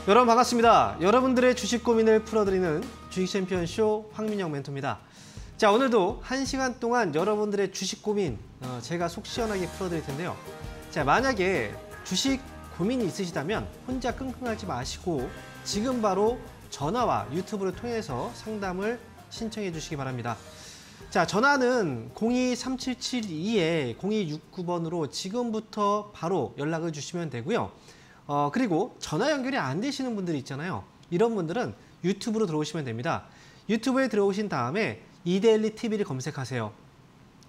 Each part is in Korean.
여러분 반갑습니다. 여러분들의 주식 고민을 풀어드리는 주식 챔피언쇼 황민영 멘토입니다. 자, 오늘도 1시간 동안 여러분들의 주식 고민 제가 속 시원하게 풀어드릴 텐데요. 자, 만약에 주식 고민이 있으시다면 혼자 끙끙 앓지 마시고 지금 바로 전화와 유튜브를 통해서 상담을 신청해 주시기 바랍니다. 자, 전화는 023772-0269번으로 지금부터 바로 연락을 주시면 되고요. 그리고 전화 연결이 안 되시는 분들이 있잖아요. 이런 분들은 유튜브로 들어오시면 됩니다. 유튜브에 들어오신 다음에 이데일리 TV를 검색하세요.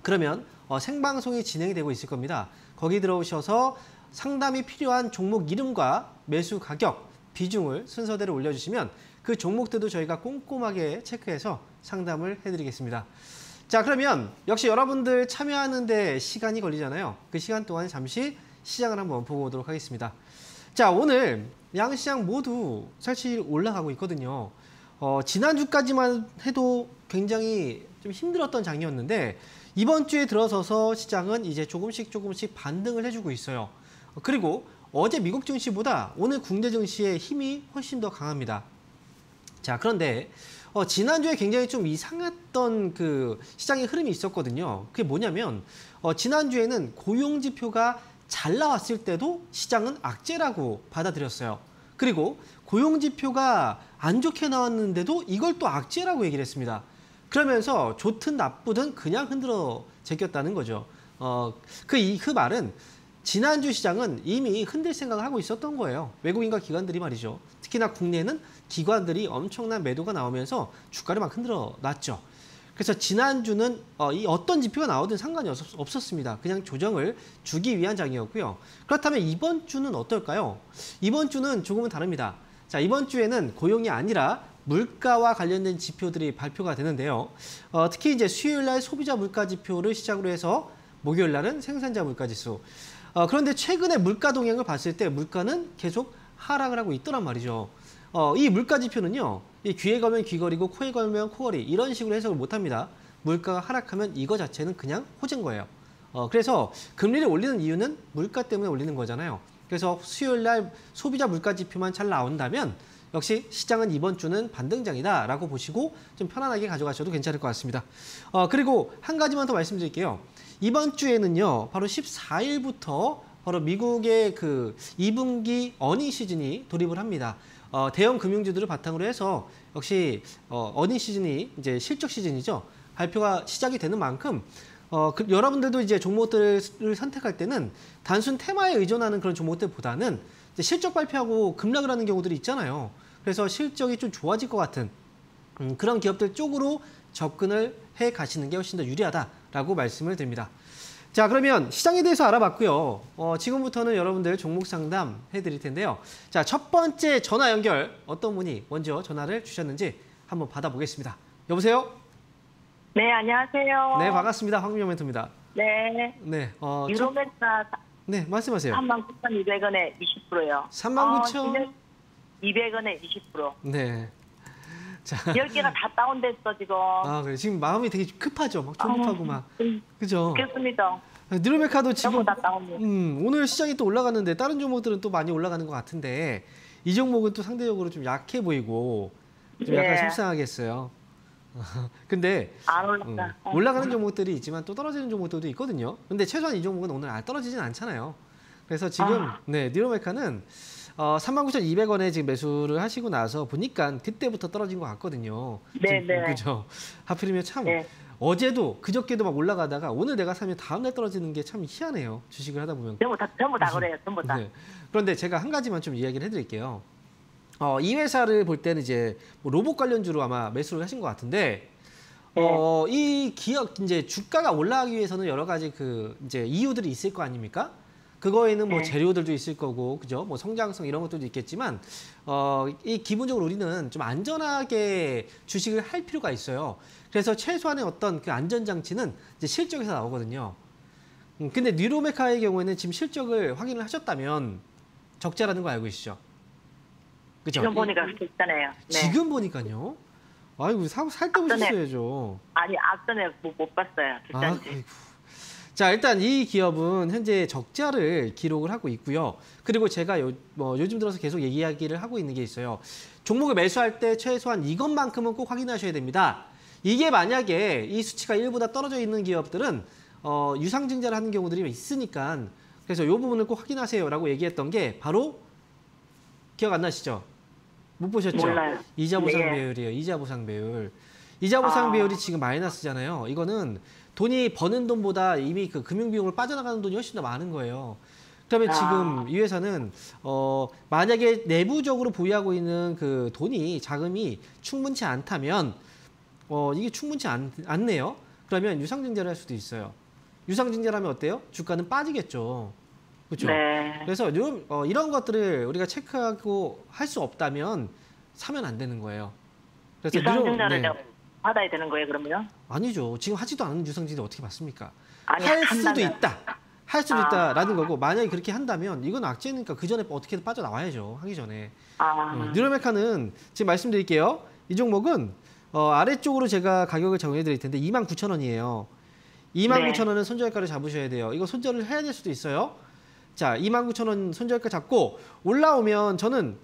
그러면 생방송이 진행이 되고 있을 겁니다. 거기 들어오셔서 상담이 필요한 종목 이름과 매수 가격, 비중을 순서대로 올려주시면 그 종목들도 저희가 꼼꼼하게 체크해서 상담을 해드리겠습니다. 자, 그러면 역시 여러분들 참여하는 데 시간이 걸리잖아요. 그 시간 동안 잠시 시장을 한번 보고 오도록 하겠습니다. 자, 오늘 양시장 모두 사실 올라가고 있거든요. 지난주까지만 해도 굉장히 좀 힘들었던 장이었는데 이번 주에 들어서서 시장은 이제 조금씩 반등을 해주고 있어요. 그리고 어제 미국 증시보다 오늘 국내 증시의 힘이 훨씬 더 강합니다. 자, 그런데 지난주에 굉장히 좀 이상했던 그 시장의 흐름이 있었거든요. 그게 뭐냐면 지난주에는 고용지표가 잘 나왔을 때도 시장은 악재라고 받아들였어요. 그리고 고용지표가 안 좋게 나왔는데도 이걸 또 악재라고 얘기를 했습니다. 그러면서 좋든 나쁘든 그냥 흔들어 제꼈다는 거죠. 그 말은 지난주 시장은 이미 흔들 생각을 하고 있었던 거예요. 외국인과 기관들이 말이죠. 특히나 국내는 기관들이 엄청난 매도가 나오면서 주가를 막 흔들어 놨죠. 그래서 지난주는 이 어떤 지표가 나오든 상관이 없었습니다. 그냥 조정을 주기 위한 장이었고요. 그렇다면 이번 주는 어떨까요? 이번 주는 조금은 다릅니다. 자, 이번 주에는 고용이 아니라 물가와 관련된 지표들이 발표가 되는데요. 특히 이제 수요일 날 소비자 물가 지표를 시작으로 해서 목요일 날은 생산자 물가 지수. 그런데 최근에 물가 동향을 봤을 때 물가는 계속 하락을 하고 있더란 말이죠. 이 물가 지표는요. 이 귀에 걸면 귀걸이고 코에 걸면 코걸이 이런 식으로 해석을 못합니다. 물가가 하락하면 이거 자체는 그냥 호재인 거예요. 그래서 금리를 올리는 이유는 물가 때문에 올리는 거잖아요. 그래서 수요일 날 소비자 물가 지표만 잘 나온다면 역시 시장은 이번 주는 반등장이다라고 보시고 좀 편안하게 가져가셔도 괜찮을 것 같습니다. 그리고 한 가지만 더 말씀드릴게요. 이번 주에는요. 바로 14일부터 바로 미국의 그 2분기 어닝 시즌이 돌입을 합니다. 대형 금융주들을 바탕으로 해서 역시 어닝 시즌이 이제 실적 시즌이죠. 발표가 시작이 되는 만큼 여러분들도 이제 종목들을 선택할 때는 단순 테마에 의존하는 그런 종목들보다는 이제 실적 발표하고 급락을 하는 경우들이 있잖아요. 그래서 실적이 좀 좋아질 것 같은 그런 기업들 쪽으로 접근을 해 가시는 게 훨씬 더 유리하다라고 말씀을 드립니다. 자, 그러면 시장에 대해서 알아봤고요. 지금부터는 여러분들 종목 상담 해드릴 텐데요. 자, 첫 번째 전화 연결 어떤 분이 먼저 전화를 주셨는지 한번 받아보겠습니다. 여보세요? 네, 안녕하세요. 네, 반갑습니다. 황민영 멘토입니다. 네. 네, 유로메타 네, 말씀하세요. 39,200원에 20%요. 39,200원에 20%. 네. 자. 10개가 다 다운됐어, 지금. 그래. 지금 마음이 되게 급하죠. 막 조급하고 막. 그죠? 그렇습니다. 뉴로메카도 지금 다 다운됐어. 오늘 시장이 또 올라갔는데 다른 종목들은 또 많이 올라가는 것 같은데 이 종목은 또 상대적으로 좀 약해 보이고 좀 약간 속상하겠어요. 근데 안 올랐다. 올라가는 종목들이 있지만 또 떨어지는 종목들도 있거든요. 근데 최소한 이 종목은 오늘 떨어지진 않잖아요. 그래서 지금 네, 뉴로메카는 39,200원에 지금 매수를 하시고 나서 보니까 그때부터 떨어진 것 같거든요. 네. 그죠? 하필이면 참 네. 어제도 그저께도 막 올라가다가 오늘 내가 사면 다음날 떨어지는 게 참 희한해요. 주식을 하다 보면. 전부 다 그래요. 전부 다. 네. 그런데 제가 한 가지만 좀 이야기를 해드릴게요. 이 회사를 볼 때는 이제 뭐 로봇 관련주로 아마 매수를 하신 것 같은데 이 기업 이제 주가가 올라가기 위해서는 여러 가지 그 이제 이유들이 있을 거 아닙니까? 그거에는 뭐 재료들도 있을 거고, 그죠? 뭐 성장성 이런 것들도 있겠지만, 이 기본적으로 우리는 좀 안전하게 주식을 할 필요가 있어요. 그래서 최소한의 어떤 그 안전장치는 이제 실적에서 나오거든요. 근데 뉴로메카의 경우에는 지금 실적을 확인을 하셨다면 적자라는 거 알고 계시죠? 그죠? 지금 보니까 있잖아요. 네. 지금 보니까요? 아이고, 살 때 보셨어야죠. 아니, 앞전에 못 봤어요. 비싼지. 자, 일단 이 기업은 현재 적자를 기록을 하고 있고요. 그리고 제가 요즘 들어서 계속 이야기를 하고 있는 게 있어요. 종목을 매수할 때 최소한 이것만큼은 꼭 확인하셔야 됩니다. 이게 만약에 이 수치가 1보다 떨어져 있는 기업들은 유상증자를 하는 경우들이 있으니까 그래서 이 부분을 꼭 확인하세요라고 얘기했던 게 바로 기억 안 나시죠? 못 보셨죠? 몰라요. 이자 보상 네. 배율이에요. 이자 보상 배율. 이자 보상 배율이 지금 마이너스잖아요. 이거는 돈이 버는 돈보다 이미 그 금융 비용을 빠져나가는 돈이 훨씬 더 많은 거예요. 그러면 지금 이 회사는 만약에 내부적으로 보유하고 있는 그 돈이 자금이 충분치 않다면 이게 충분치 않네요. 그러면 유상증자를 할 수도 있어요. 유상증자를 하면 어때요? 주가는 빠지겠죠. 그렇죠? 네. 그래서 이런 것들을 우리가 체크하고 할 수 없다면 사면 안 되는 거예요. 그래서 유상증자를 받아야 되는 거예요, 그러면? 아니죠. 지금 하지도 않은 유상증자 어떻게 받습니까? 아니, 할 수도 한다면. 있다. 할 수도 있다라는 거고 만약에 그렇게 한다면 이건 악재니까 그 전에 어떻게든 빠져나와야죠. 하기 전에. 뉴로메카는 지금 말씀드릴게요. 이 종목은 아래쪽으로 제가 가격을 정해 드릴 텐데 29,000원이에요. 29,000원은 손절가를 잡으셔야 돼요. 이거 손절을 해야 될 수도 있어요. 자, 29,000원 손절가 잡고 올라오면 저는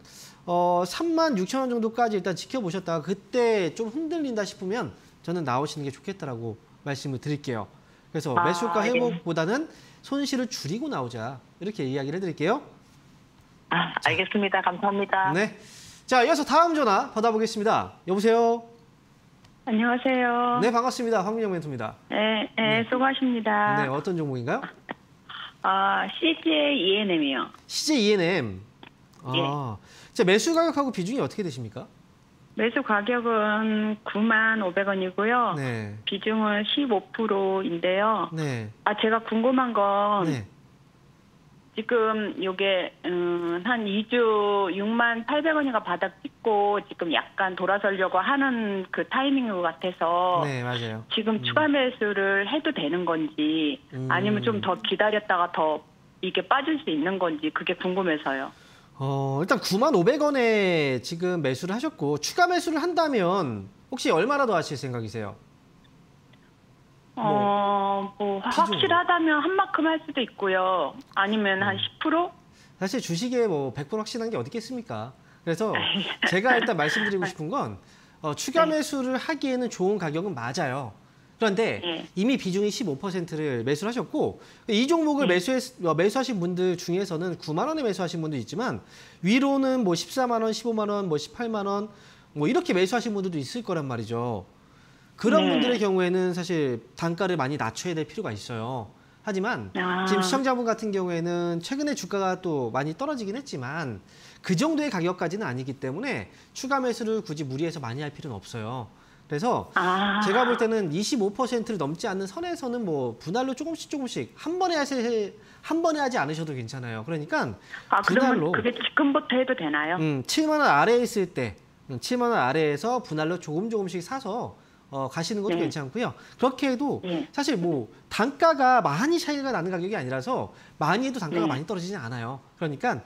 36,000원 정도까지 일단 지켜보셨다가 그때 좀 흔들린다 싶으면 저는 나오시는 게 좋겠다라고 말씀을 드릴게요. 그래서 매수가 회복보다는 손실을 줄이고 나오자 이렇게 이야기를 해드릴게요. 알겠습니다. 감사합니다. 네. 자, 이어서 다음 전화 받아보겠습니다. 여보세요. 안녕하세요. 네, 반갑습니다. 황민영 멘토입니다. 네, 수고하십니다. 네, 어떤 종목인가요? CJ ENM이요. CJ ENM. 자, 매수 가격하고 비중이 어떻게 되십니까? 매수 가격은 95,000원이고요. 네. 비중은 15%인데요. 네. 제가 궁금한 건 네. 지금 요게 한 2주 68,000원인가 바닥 찍고 지금 약간 돌아서려고 하는 그 타이밍인 것 같아서 네, 맞아요. 지금 추가 매수를 해도 되는 건지 아니면 좀 더 기다렸다가 더 이게 빠질 수 있는 건지 그게 궁금해서요. 일단 95,000원에 지금 매수를 하셨고 추가 매수를 한다면 혹시 얼마나 더 하실 생각이세요? 확실하다면 한 만큼 할 수도 있고요. 아니면 한 10%? 사실 주식에 100% 확신한 게 어디 있겠습니까? 그래서 제가 일단 말씀드리고 싶은 건 추가 매수를 하기에는 좋은 가격은 맞아요. 그런데 이미 비중이 15%를 매수를 하셨고 이 종목을 매수하신 분들 중에서는 9만 원에 매수하신 분도 있지만 위로는 14만 원, 15만 원, 18만 원 이렇게 매수하신 분들도 있을 거란 말이죠. 그런 분들의 경우에는 사실 단가를 많이 낮춰야 될 필요가 있어요. 하지만 지금 시청자분 같은 경우에는 최근에 주가가 또 많이 떨어지긴 했지만 그 정도의 가격까지는 아니기 때문에 추가 매수를 굳이 무리해서 많이 할 필요는 없어요. 그래서 제가 볼 때는 25%를 넘지 않는 선에서는 분할로 조금씩 한 번에 하지 않으셔도 괜찮아요. 그러니까 분할로 그러면 그게 지금부터 해도 되나요? 7만 원 아래에 있을 때 7만 원 아래에서 분할로 조금씩 사서 가시는 것도 괜찮고요. 그렇게 해도 사실 단가가 많이 차이가 나는 가격이 아니라서 많이 해도 단가가 많이 떨어지진 않아요. 그러니까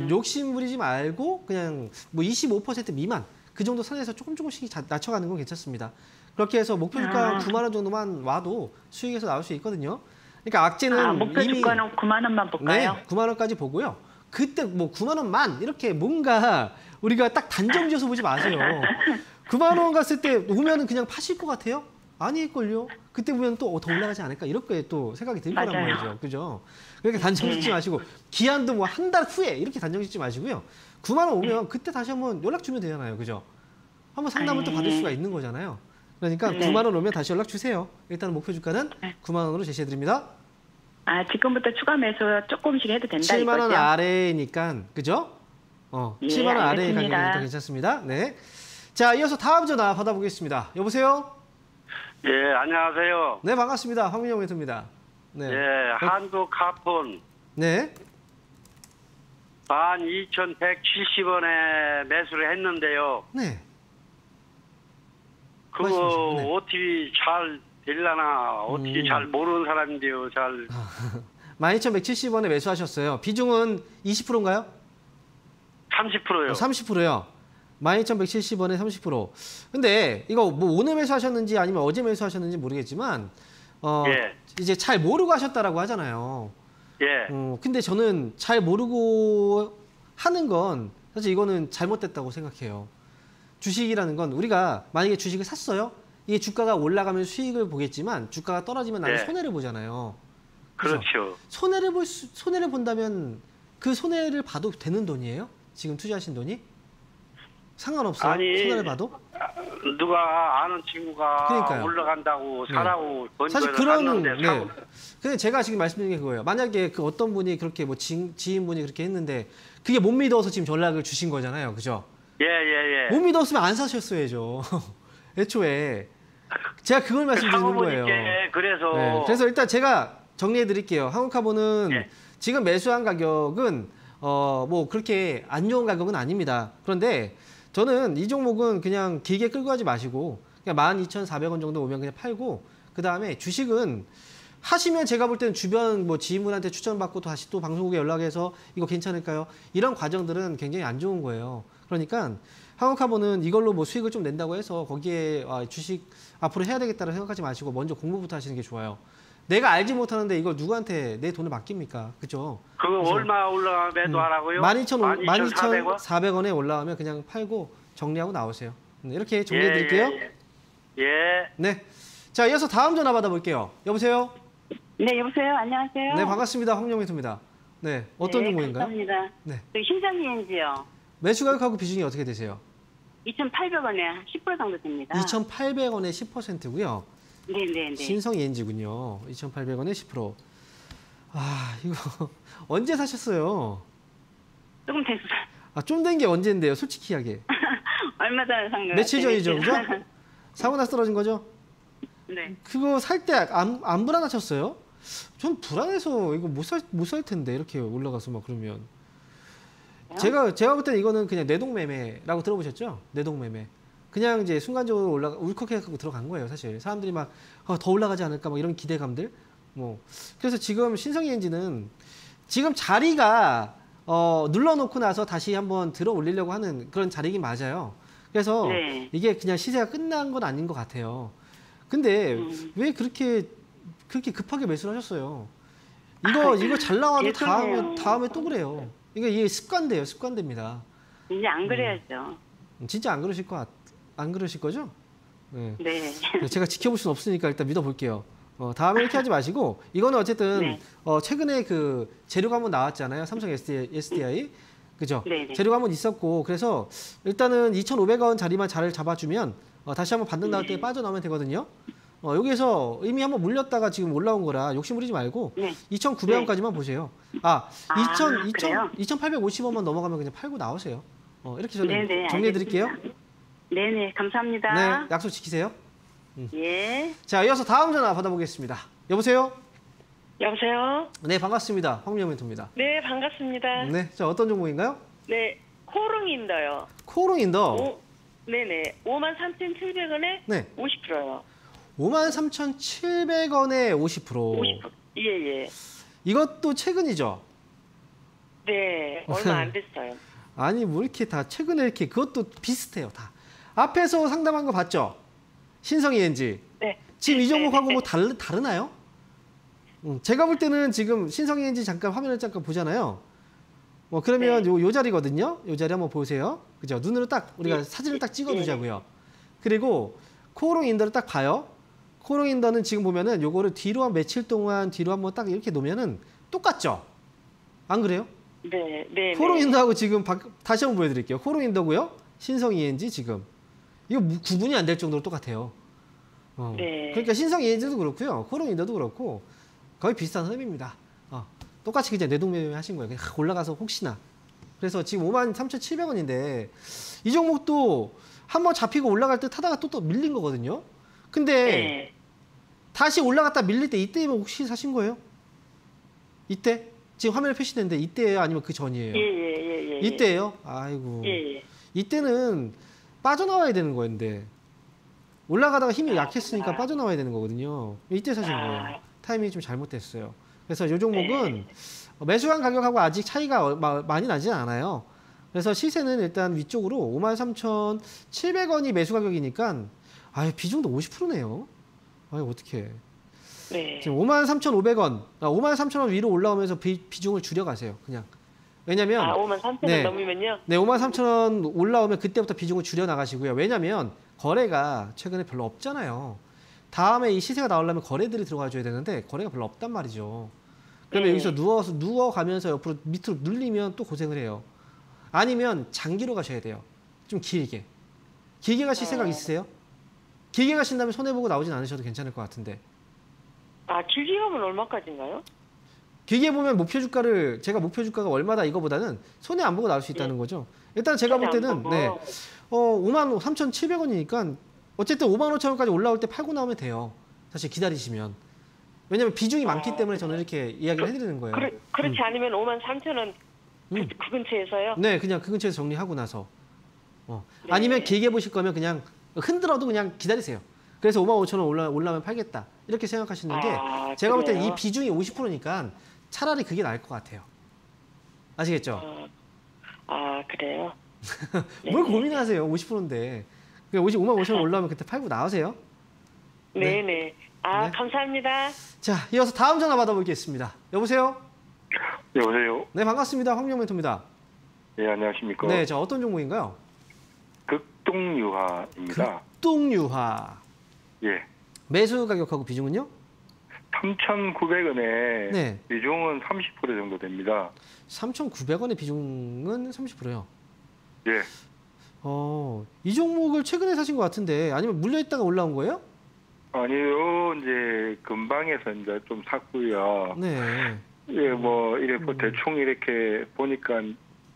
욕심 부리지 말고 그냥 25% 미만 그 정도 선에서 조금씩 낮춰가는 건 괜찮습니다. 그렇게 해서 목표 주가 9만 원 정도만 와도 수익에서 나올 수 있거든요. 그러니까 악재는 목표 이미 주가는 9만 원만 볼까요? 네, 9만 원까지 보고요. 그때 9만 원만 이렇게 뭔가 우리가 딱 단정지어서 보지 마세요. 9만 원 갔을 때 오면은 그냥 파실 것 같아요? 아닐걸요. 그때 보면 또 더 올라가지 않을까 이렇게 또 생각이 들 거란 말이죠. 그죠? 그렇게 단정 짓지 마시고 기한도 한 달 후에 이렇게 단정 짓지 마시고요. 9만 원 오면 그때 다시 한번 연락 주면 되잖아요. 그죠? 한번 상담을 또 받을 수가 있는 거잖아요. 그러니까 9만 원 오면 다시 연락 주세요. 일단 목표 주가는 9만 원으로 제시해 드립니다. 지금부터 추가 매수 조금씩 해도 된다 7만 원 이거죠? 아래니까 그죠? 7만 원 아래의 가격이니까 괜찮습니다. 네. 자, 이어서 다음 전화 받아보겠습니다. 여보세요? 예, 안녕하세요. 네, 반갑습니다. 황민영 멘토입니다. 네. 예, 한국카폰 네. 12,170원에 매수를 했는데요. 네. 그거 네. 어떻게 잘 되려나 어떻게 잘 모르는 사람인데요. 잘 12,170원에 매수하셨어요. 비중은 20%인가요? 30%요. 30%요. 12,170원에 30%. 근데 이거 오늘 매수하셨는지 아니면 어제 매수하셨는지 모르겠지만 예. 이제 잘 모르고 하셨다라고 하잖아요. 예. 근데 저는 잘 모르고 하는 건 사실 이거는 잘못됐다고 생각해요. 주식이라는 건 우리가 만약에 주식을 샀어요. 이게 주가가 올라가면 수익을 보겠지만 주가가 떨어지면 나는 네. 손해를 보잖아요. 그렇죠. 손해를 본다면 그 손해를 봐도 되는 돈이에요? 지금 투자하신 돈이? 상관없어요? 아니, 손해를 봐도? 누가 아는 친구가 그러니까요. 올라간다고 네. 사라고 사실 던져서 그런 샀는데 네. 근데 제가 지금 말씀드린 게 그거예요. 만약에 그 어떤 분이 그렇게 뭐 지인분이 그렇게 했는데 그게 못 믿어서 지금 전략을 주신 거잖아요. 그죠? 예. 못 믿었으면 안 사셨어야죠. 애초에. 제가 그걸 말씀드리는 거예요. 그래서 네, 그래서 일단 제가 정리해 드릴게요. 한국카본은 예. 지금 매수한 가격은 뭐 그렇게 안 좋은 가격은 아닙니다. 그런데 저는 이 종목은 그냥 길게 끌고 가지 마시고 그냥 12,400원 정도 오면 그냥 팔고 그 다음에 주식은 하시면 제가 볼 때는 주변 뭐 지인분한테 추천받고 다시 또 방송국에 연락해서 이거 괜찮을까요? 이런 과정들은 굉장히 안 좋은 거예요. 그러니까 한국카본은 이걸로 뭐 수익을 좀 낸다고 해서 거기에 주식 앞으로 해야 되겠다고 생각하지 마시고 먼저 공부부터 하시는 게 좋아요. 내가 알지 못하는데 이걸 누구한테 내 돈을 맡깁니까? 그죠? 그거 그래서 얼마 올라가면 매도하라고요? 12,400원에 올라가면 그냥 팔고 정리하고 나오세요. 이렇게 정리해 드릴게요. 예. 네. 자, 이어서 다음 전화 받아볼게요. 여보세요? 네, 여보세요. 안녕하세요. 네, 반갑습니다. 황영민입니다. 네, 어떤 네, 종목인가요? 감사합니다. 네. 신장이엔지요. 매수 가격하고 비중이 어떻게 되세요? 2,800원에 10% 정도 됩니다. 2,800원에 10%고요. 네. 신성 ENG군요. 2,800원에 10%. 아, 이거 언제 사셨어요? 조금 됐어요. 아, 좀 된 게 언제인데요? 솔직히 하게. 얼마 전에 산 거예요. 며칠 전이죠, 그죠? 사고 나서 떨어진 거죠? 네. 그거 살 때 안 불안하셨어요? 전 불안해서 이거 못 살 텐데 이렇게 올라가서 막 그러면. 제가 볼 때는 이거는 그냥 내동매매라고 들어보셨죠? 내동매매. 그냥 이제 순간적으로 울컥해갖고 들어간 거예요, 사실. 사람들이 막 더 올라가지 않을까 막 이런 기대감들. 뭐 그래서 지금 신성이엔지는 지금 자리가 눌러놓고 나서 다시 한번 들어 올리려고 하는 그런 자리긴 맞아요. 그래서 네. 이게 그냥 시세가 끝난 건 아닌 것 같아요. 근데 왜 그렇게 급하게 매수를 하셨어요? 이거 잘 나와도 예전에요. 다음에 또 그래요. 이게 습관됩니다. 이제 안 그래야죠. 진짜 안 그러실 거죠? 네. 네. 제가 지켜볼 수는 없으니까 일단 믿어볼게요. 다음에 이렇게 하지 마시고 이거는 어쨌든 네. 최근에 그 재료가 한번 나왔잖아요. 삼성 SDI. 그죠? 네네. 재료가 한번 있었고 그래서 일단은 2,500원 자리만 잘 잡아주면 다시 한번 반등 나올 때 빠져나오면 되거든요. 여기서 이미 한번 물렸다가 지금 올라온 거라 욕심 부리지 말고 네. 2,900원까지만 보세요. 2,850원만 넘어가면 그냥 팔고 나오세요. 이렇게 저는 네네, 정리해 드릴게요. 네네. 감사합니다. 네, 약속 지키세요. 예. 자, 이어서 다음 전화 받아보겠습니다. 여보세요? 여보세요? 네, 반갑습니다. 황명민입니다. 네, 반갑습니다. 네, 자, 어떤 종목인가요? 네, 코롱인더요. 코롱인더. 네네, 53,700원에 네, 50%요. 53,700원에 50%. 50%. 예. 이것도 최근이죠? 네, 얼마 안 됐어요. 아니, 뭐 이렇게 다 최근에 이렇게 그것도 비슷해요, 다. 앞에서 상담한 거 봤죠? 신성이엔지. 네. 지금 이 종목하고 뭐 다르나요? 제가 볼 때는 지금 신성이엔지 잠깐 화면을 잠깐 보잖아요. 그러면 네. 요 자리거든요. 요 자리 한번 보세요. 그죠? 눈으로 딱 우리가 사진을 딱 찍어두자고요. 그리고 코오롱 인더를 딱 봐요. 코오롱 인더는 지금 보면은 요거를 뒤로 한 며칠 동안 뒤로 한번 딱 이렇게 놓으면은 똑같죠? 안 그래요? 네. 코오롱 인더하고 지금 다시 한번 보여드릴게요. 코오롱 인더고요. 신성 ENG 지금 이거 구분이 안 될 정도로 똑같아요. 네. 그러니까 신성 ENG도 그렇고요. 코오롱 인더도 그렇고 거의 비슷한 흐름입니다. 똑같이 그냥 내동매매 하신 거예요. 그냥 올라가서 혹시나. 그래서 지금 53,700원인데 이 종목도 한번 잡히고 올라갈 때 타다가 또 밀린 거거든요. 근데 네. 다시 올라갔다 밀릴 때 이때면 혹시 사신 거예요? 이때? 지금 화면에 표시되는데 이때예요? 아니면 그 전이에요? 예. 이때예요? 아이고. 예. 이때는 빠져나와야 되는 거였는데 올라가다가 힘이 약했으니까 빠져나와야 되는 거거든요. 이때 사신 거예요. 타이밍이 좀 잘못됐어요. 그래서 이 종목은 매수한 가격하고 아직 차이가 많이 나지는 않아요. 그래서 시세는 일단 위쪽으로 53,700원이 매수 가격이니까 비중도 50%네요. 어떡해. 네. 지금 53,500원, 53,000원 위로 올라오면서 비중을 줄여가세요. 그냥. 왜냐면 53,000원 네. 넘으면요? 네, 53,000원 올라오면 그때부터 비중을 줄여 나가시고요. 왜냐면 거래가 최근에 별로 없잖아요. 다음에 이 시세가 나오려면 거래들이 들어가 줘야 되는데 거래가 별로 없단 말이죠. 그러면 여기서 누워가면서 옆으로 밑으로 눌리면 또 고생을 해요. 아니면 장기로 가셔야 돼요. 좀 길게. 길게 가실 생각 있으세요? 길게 가신다면 손해보고 나오진 않으셔도 괜찮을 것 같은데. 길게 가면 얼마까지인가요? 길게 보면 목표 주가를 제가 목표 주가가 얼마다 이거보다는 손해 안 보고 나올 수 있다는 거죠. 일단 제가 볼 때는 53,700원이니까 어쨌든 55,000원까지 올라올 때 팔고 나오면 돼요. 사실 기다리시면. 왜냐면 비중이 많기 때문에 저는 이렇게 이야기를 해드리는 거예요. 그렇지 않으면 53,000원 그 근처에서요? 네, 그냥 그 근처에서 정리하고 나서. 네. 아니면 길게 보실 거면 그냥 흔들어도 그냥 기다리세요. 그래서 55,000원 올라오면 팔겠다. 이렇게 생각하시는 게 제가 볼 때 이 비중이 50%니까 차라리 그게 나을 것 같아요. 아시겠죠? 그래요? 뭘 고민하세요? 50%인데. 55,000원 올라오면 그때 팔고 나오세요. 네네. 네. 감사합니다. 자, 이어서 다음 전화 받아보겠습니다. 여보세요? 여보세요. 네, 반갑습니다. 황명 멘토입니다. 네, 안녕하십니까. 네, 자 어떤 종목인가요? 극동유화입니다. 극동유화. 예. 매수 가격하고 비중은요? 3,900원에 네. 비중은 30% 정도 됩니다. 3,900원의 비중은 30%요. 예. 이 종목을 최근에 사신 것 같은데 아니면 물려있다가 올라온 거예요? 아니요, 이제 근방에서 이제 좀 샀고요. 네. 예, 뭐 이래 대충 이렇게 보니까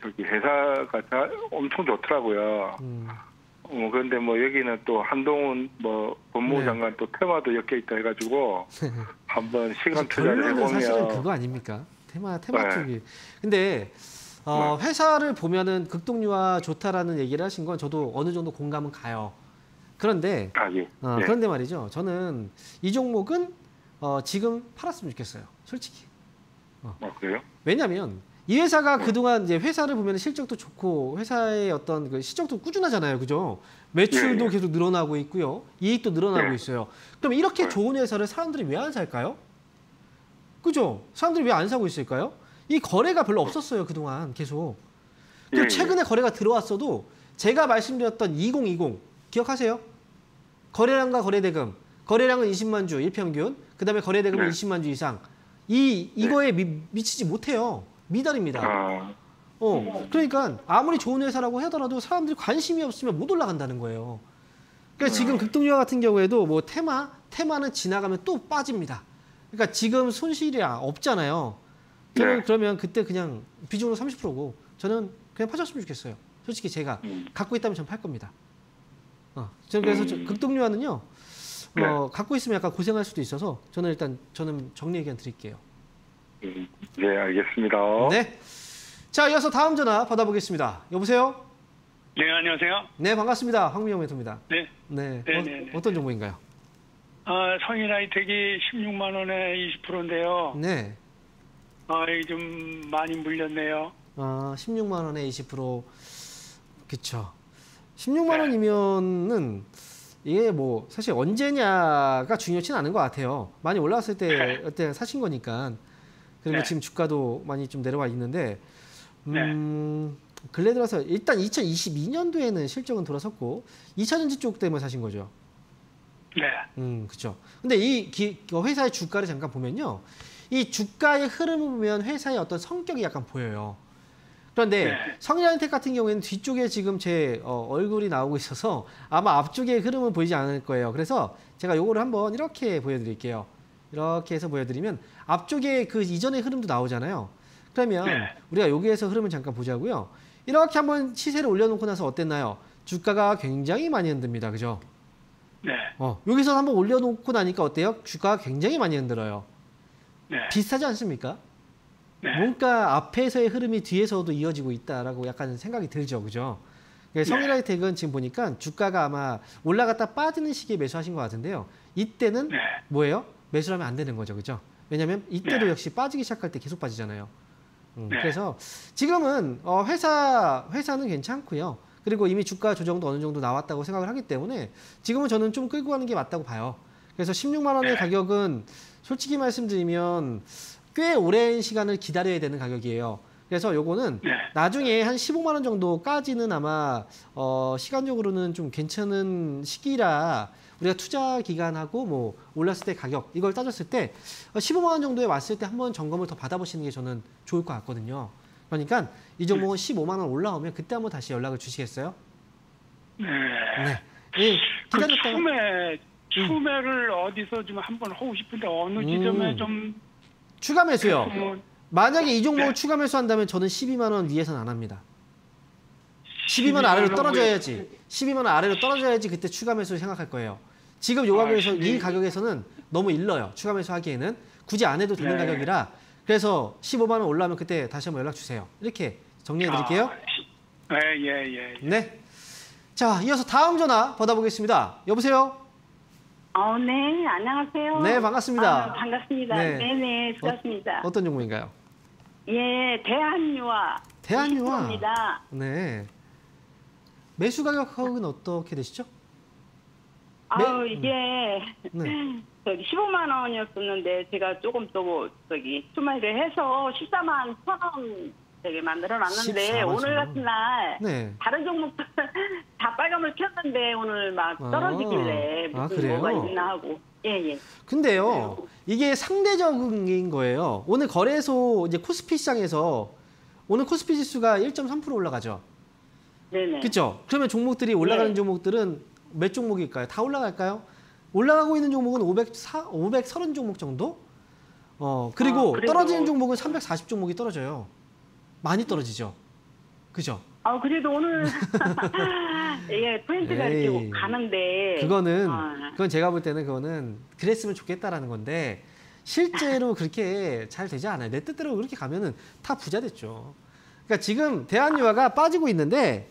저기 회사가 엄청 좋더라고요. 그런데 뭐 여기는 또 한동훈 뭐 법무부 네. 장관 또 테마도 엮여 있다 해가지고 한번 시간 투자를 결론은 사실은 해보면 그거 아닙니까? 테마 네. 쪽이. 근데 회사를 보면은 극동유화 좋다라는 얘기를 하신 건 저도 어느 정도 공감은 가요. 그런데 예. 예. 그런데 말이죠. 저는 이 종목은 지금 팔았으면 좋겠어요. 솔직히. 그래요? 왜냐하면 이 회사가 그동안 이제 회사를 보면 실적도 좋고 회사의 어떤 그 실적도 꾸준하잖아요, 그죠? 매출도 예. 계속 늘어나고 있고요, 이익도 늘어나고 예. 있어요. 그럼 이렇게 좋은 회사를 사람들이 왜 안 살까요? 그죠? 사람들이 왜 안 사고 있을까요? 이 거래가 별로 없었어요, 그동안 계속. 예, 최근에 거래가 들어왔어도 제가 말씀드렸던 2020 기억하세요? 거래량과 거래대금, 거래량은 20만 주 일평균, 그 다음에 거래대금은 네. 20만 주 이상. 이거에 미치지 못해요. 미달입니다. 그러니까 아무리 좋은 회사라고 하더라도 사람들이 관심이 없으면 못 올라간다는 거예요. 그러니까 지금 극동유화 같은 경우에도 뭐 테마는 지나가면 또 빠집니다. 그러니까 지금 손실이 없잖아요. 저는 네. 그러면 그때 그냥 비중으로 30%고 저는 그냥 파셨으면 좋겠어요. 솔직히 제가 갖고 있다면 전 팔 겁니다. 저는 그래서 극동유화는요. 네. 갖고 있으면 약간 고생할 수도 있어서 저는 정리 의견 드릴게요. 네, 알겠습니다. 네. 자, 이어서 다음 전화 받아보겠습니다. 여보세요? 네, 안녕하세요. 네, 반갑습니다. 황미영 멘토입니다. 네. 네. 네. 어떤 종목인가요? 성인하이텍이 16만 원에 20%인데요. 네. 이게 좀 많이 물렸네요. 16만 원에 20%. 그쵸. 16만 원이면은 이게 뭐 사실 언제냐가 중요치는 않은 것 같아요. 많이 올라왔을 때 그때 사신 거니까. 그리고 지금 주가도 많이 좀 내려와 있는데 근래 들어서 일단 2022년도에는 실적은 돌아섰고 2차전지 쪽 때문에 사신 거죠. 네. 그렇죠. 근데 이 회사의 주가를 잠깐 보면요. 이 주가의 흐름을 보면 회사의 어떤 성격이 약간 보여요. 그런데 성인하이텍 같은 경우에는 뒤쪽에 지금 제 얼굴이 나오고 있어서 아마 앞쪽의 흐름은 보이지 않을 거예요. 그래서 제가 요거를 한번 이렇게 보여드릴게요. 이렇게 해서 보여드리면 앞쪽에 그 이전의 흐름도 나오잖아요. 그러면 우리가 여기에서 흐름을 잠깐 보자고요. 이렇게 한번 시세를 올려놓고 나서 어땠나요? 주가가 굉장히 많이 흔듭니다. 그죠? 네. 여기서 한번 올려놓고 나니까 어때요? 주가가 굉장히 많이 흔들어요. 네. 비슷하지 않습니까? 네. 뭔가 앞에서의 흐름이 뒤에서도 이어지고 있다라고 약간 생각이 들죠. 그죠? 성인하이텍은 지금 보니까 주가가 아마 올라갔다 빠지는 시기에 매수하신 것 같은데요. 이때는 뭐예요? 매수를 하면 안 되는 거죠. 그죠? 왜냐하면 이때도 역시 빠지기 시작할 때 계속 빠지잖아요. 그래서 지금은 회사는 괜찮고요. 그리고 이미 주가 조정도 어느 정도 나왔다고 생각을 하기 때문에 지금은 저는 좀 끌고 가는 게 맞다고 봐요. 그래서 16만 원의 가격은 솔직히 말씀드리면 꽤 오랜 시간을 기다려야 되는 가격이에요. 그래서 요거는 네. 나중에 한 15만 원 정도까지는 아마 시간적으로는 좀 괜찮은 시기라 우리가 투자 기간하고 뭐 올랐을 때 가격 이걸 따졌을 때 15만 원 정도에 왔을 때 한번 점검을 더 받아보시는 게 저는 좋을 것 같거든요. 그러니까 이 종목은 15만 원 올라오면 그때 한번 다시 연락을 주시겠어요? 네. 네. 예, 그 기다렸다가 추매를 어디서 좀 한번 하고 싶은데 어느 지점에 좀 추가 매수요. 뭐, 만약에 이 종목을 네. 추가 매수한다면 저는 12만 원 위에서는 안 합니다. 12만 원 아래로 떨어져야지. 12만 원 아래로 떨어져야지 그때 추가 매수 생각할 거예요. 지금 요 가격에서 이 가격에서는 너무 일러요. 추가 매수하기에는 굳이 안 해도 되는 네. 가격이라 그래서 15만 원 올라오면 그때 다시 한번 연락 주세요. 이렇게 정리해 드릴게요. 예. 네. 자, 이어서 다음 전화 받아보겠습니다. 여보세요? 네, 안녕하세요. 네, 반갑습니다. 반갑습니다. 네. 네네, 수고하셨습니다. 어떤 종목인가요? 예, 대한유화. 대한유화. 입니다. 네. 매수 가격은 어떻게 되시죠? 이게 네. 저기 15만 원이었었는데 제가 조금 투매를 해서 14만 1,000원 되게 만들어놨는데 14만 오늘 같은 날 네. 다른 종목들 다 빨간불 켰는데 오늘 막 떨어지길래 무슨 그래요? 뭐가 있나 하고. 예. 근데요, 이게 상대적인 거예요. 오늘 거래소 이제 코스피 시장에서 오늘 코스피 지수가 1.3% 올라가죠. 네네. 그렇죠? 그러면 종목들이 올라가는 네. 종목들은 몇 종목일까요? 다 올라갈까요? 올라가고 있는 종목은 530 종목 정도? 그리고 그래도- 떨어지는 종목은 340 종목이 떨어져요. 많이 떨어지죠. 그죠? 그래도 오늘 예, 포인트가 에이, 이렇게 가는데 그건 제가 볼 때는 그거는 그랬으면 좋겠다라는 건데 실제로 그렇게 잘 되지 않아요. 내 뜻대로 그렇게 가면은 다 부자 됐죠. 그러니까 지금 대한유화가 빠지고 있는데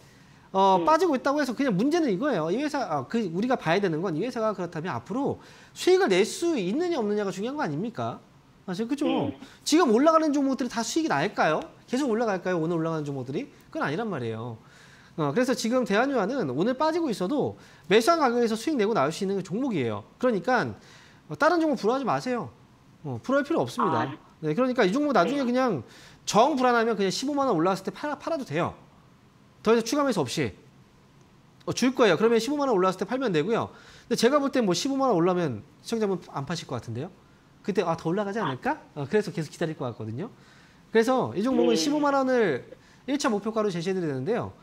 빠지고 있다고 해서 그냥 문제는 이거예요. 이 회사 우리가 봐야 되는 건 이 회사가 그렇다면 앞으로 수익을 낼 수 있느냐 없느냐가 중요한 거 아닙니까? 사실 그죠? 지금 올라가는 종목들이 다 수익이 날까요? 계속 올라갈까요? 오늘 올라가는 종목들이? 그건 아니란 말이에요. 그래서 지금 대한유화는 오늘 빠지고 있어도 매수한 가격에서 수익 내고 나올 수 있는 종목이에요. 그러니까 다른 종목 불안하지 마세요. 불안할 필요 없습니다. 네, 그러니까 이 종목 나중에 그냥 정 불안하면 그냥 15만 원 올라왔을 때 팔아도 돼요. 더 이상 추가 매수 없이. 줄 거예요. 그러면 15만 원 올라왔을 때 팔면 되고요. 근데 제가 볼 땐 뭐 15만 원 올라면 시청자분 안 파실 것 같은데요. 그때 더 올라가지 않을까? 그래서 계속 기다릴 것 같거든요. 그래서 이 종목은 15만 원을 1차 목표가로 제시해드려야 되는데요.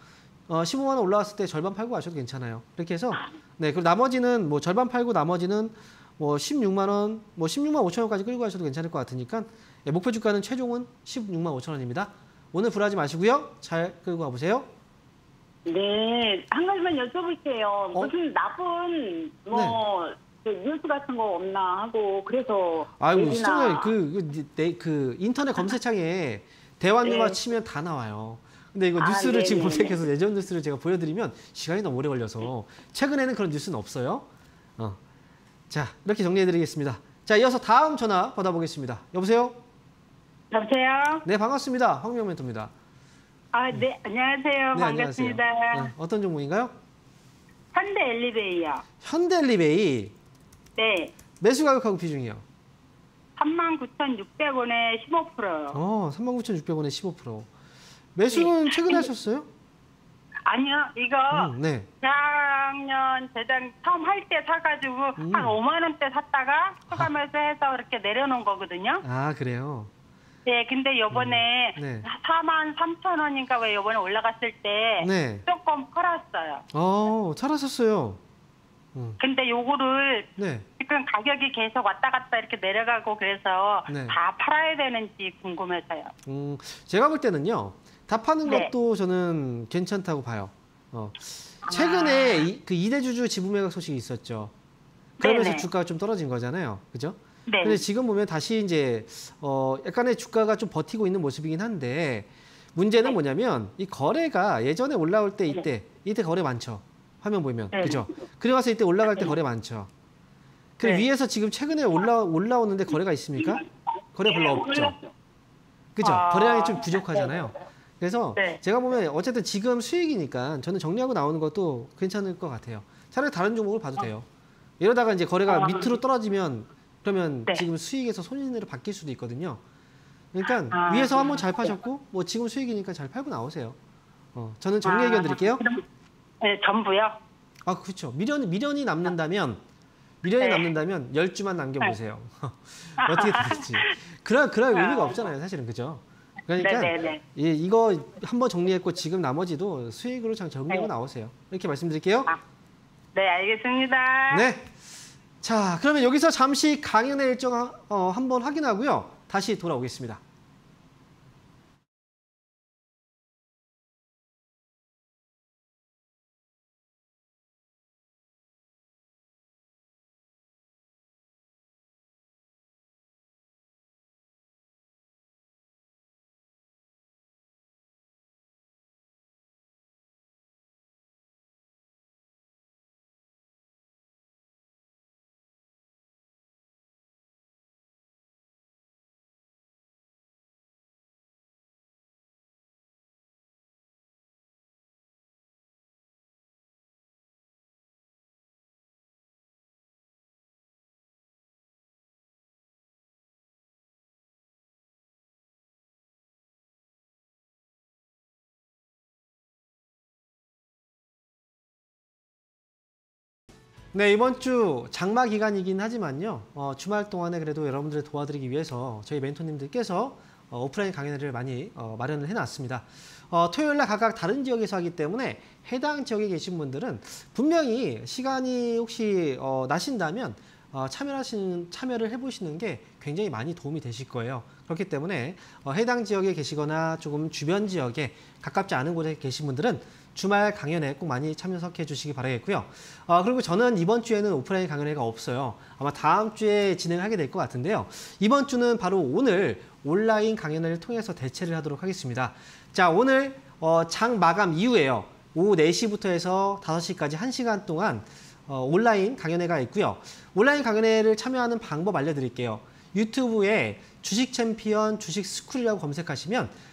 15만 원 올라왔을 때 절반 팔고 가셔도 괜찮아요. 이렇게 해서 그리고 나머지는 뭐 절반 팔고 나머지는 뭐 16만 원, 뭐 16만 5천 원까지 끌고 가셔도 괜찮을 것 같으니까 목표 주가는 최종은 16만 5천 원입니다. 오늘 불하지 마시고요. 잘 끌고 가보세요. 네, 한 가지만 여쭤볼게요. 무슨 나쁜 그 뉴스 같은 거 없나 하고 그래서 아이고 시청자 그 인터넷 검색창에 대환유화 치면 다 나와요. 근데 이거 뉴스를 지금 검색해서 예전 뉴스를 제가 보여드리면 시간이 너무 오래 걸려서 최근에는 그런 뉴스는 없어요. 자, 이렇게 정리해드리겠습니다. 자, 이어서 다음 전화 받아보겠습니다. 여보세요? 여보세요? 네, 반갑습니다. 황미영 멘토입니다. 네, 안녕하세요. 네, 반갑습니다. 안녕하세요. 어떤 종목인가요? 현대 엘리베이요. 현대엘리베이. 네, 매수 가격하고 비중이요. 39,600원에 15%요. 39,600원에 15%. 매수는 최근에 하셨어요? 아니요, 이거 네. 재작 처음 할 때 사가지고 한 5만 원대 샀다가 추가 매수해서 이렇게 내려놓은 거거든요. 그래요? 네, 근데 요번에 네. 43,000원인가 왜 요번에 올라갔을 때 네. 조금 팔았어요. 잘하셨어요. 근데 요거를 네. 지금 가격이 계속 왔다 갔다 이렇게 내려가고 그래서 네. 다 팔아야 되는지 궁금해서요. 제가 볼 때는요. 다 파는 네. 것도 저는 괜찮다고 봐요. 최근에 그 이대주주 지분 매각 소식이 있었죠. 그러면서 네네. 주가가 좀 떨어진 거잖아요. 그죠? 네. 근데 지금 보면 다시 이제 약간의 주가가 좀 버티고 있는 모습이긴 한데 문제는 뭐냐면 이 거래가 예전에 올라올 때 이때 거래 많죠. 화면 보면. 그죠? 그리고 나서 이때 올라갈 때 거래 많죠. 그리고 위에서 지금 최근에 올라오는데 거래가 있습니까? 거래 별로 없죠. 그죠? 거래량이 좀 부족하잖아요. 그래서 제가 보면 어쨌든 지금 수익이니까 저는 정리하고 나오는 것도 괜찮을 것 같아요. 차라리 다른 종목을 봐도 돼요. 이러다가 이제 거래가 밑으로 떨어지면 그러면 네. 지금 수익에서 손익으로 바뀔 수도 있거든요. 그러니까 위에서 한번 잘 파셨고 뭐 지금 수익이니까 잘 팔고 나오세요. 저는 정리 의견 드릴게요. 네, 전부요? 아, 그렇죠. 미련이 남는다면 10주만 남겨보세요. 어떻게 될지. 그럴 의미가 없잖아요, 사실은. 그죠? 그러니까 이거 한번 정리했고 지금 나머지도 수익으로 잘 정리하고 나오세요. 이렇게 말씀드릴게요. 네, 알겠습니다. 네. 자, 그러면 여기서 잠시 강연의 일정 한번 확인하고요. 다시 돌아오겠습니다. 네, 이번 주 장마 기간이긴 하지만요. 주말 동안에 그래도 여러분들을 도와드리기 위해서 저희 멘토님들께서 오프라인 강연회를 많이 마련을 해놨습니다. 토요일날 각각 다른 지역에서 하기 때문에 해당 지역에 계신 분들은 분명히 시간이 혹시 나신다면 참여를 해보시는 게 굉장히 많이 도움이 되실 거예요. 그렇기 때문에 해당 지역에 계시거나 조금 주변 지역에 가깝지 않은 곳에 계신 분들은 주말 강연회 꼭 많이 참석해 주시기 바라겠고요. 그리고 저는 이번 주에는 오프라인 강연회가 없어요. 아마 다음 주에 진행하게 될 것 같은데요. 이번 주는 바로 오늘 온라인 강연회를 통해서 대체를 하도록 하겠습니다. 자, 오늘 장 마감 이후에요. 오후 4시부터 해서 5시까지 1시간 동안 온라인 강연회가 있고요. 온라인 강연회를 참여하는 방법 알려드릴게요. 유튜브에 주식 챔피언 주식 스쿨이라고 검색하시면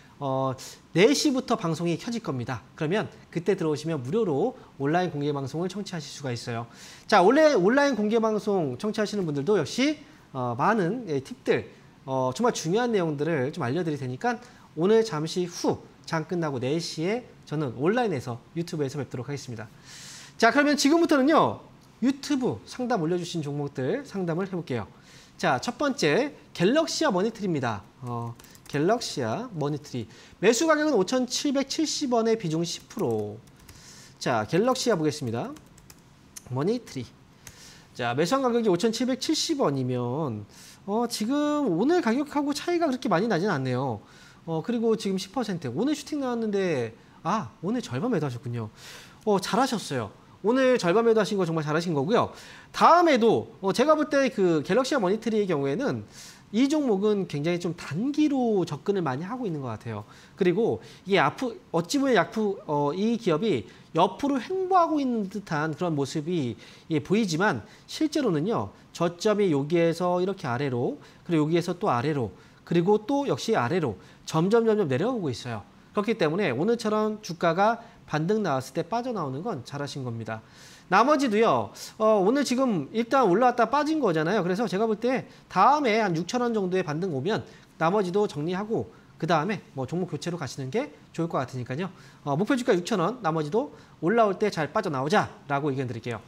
4시부터 방송이 켜질 겁니다. 그러면 그때 들어오시면 무료로 온라인 공개 방송을 청취하실 수가 있어요. 자, 원래 온라인 공개 방송 청취하시는 분들도 역시 많은 팁들, 정말 중요한 내용들을 좀 알려드릴 테니까 오늘 잠시 후 장 끝나고 4시에 저는 온라인에서 유튜브에서 뵙도록 하겠습니다. 자, 그러면 지금부터는요. 유튜브 상담 올려주신 종목들 상담을 해볼게요. 자, 첫 번째 갤럭시아 머니트리입니다. 갤럭시아 머니트리. 매수 가격은 5,770원에 비중 10%. 자, 갤럭시아 보겠습니다. 머니트리. 자, 매수한 가격이 5,770원이면 지금 오늘 가격하고 차이가 그렇게 많이 나진 않네요. 그리고 지금 10% 오늘 슈팅 나왔는데 오늘 절반 매도하셨군요. 잘하셨어요. 오늘 절반 매도하신 거 정말 잘하신 거고요. 다음에도 제가 볼 때 그 갤럭시아 머니트리의 경우에는 이 종목은 굉장히 좀 단기로 접근을 많이 하고 있는 것 같아요. 그리고 이게 어찌 보면 이 기업이 옆으로 횡보하고 있는 듯한 그런 모습이 보이지만 실제로는요. 저점이 여기에서 이렇게 아래로 그리고 여기에서 또 아래로 그리고 또 역시 아래로 점점 내려오고 있어요. 그렇기 때문에 오늘처럼 주가가 반등 나왔을 때 빠져나오는 건 잘하신 겁니다. 나머지도요. 오늘 지금 일단 올라왔다 빠진 거잖아요. 그래서 제가 볼 때 다음에 한 6,000원 정도의 반등 오면 나머지도 정리하고 그 다음에 뭐 종목 교체로 가시는 게 좋을 것 같으니까요. 목표 주가 6,000원 나머지도 올라올 때 잘 빠져나오자라고 의견 드릴게요.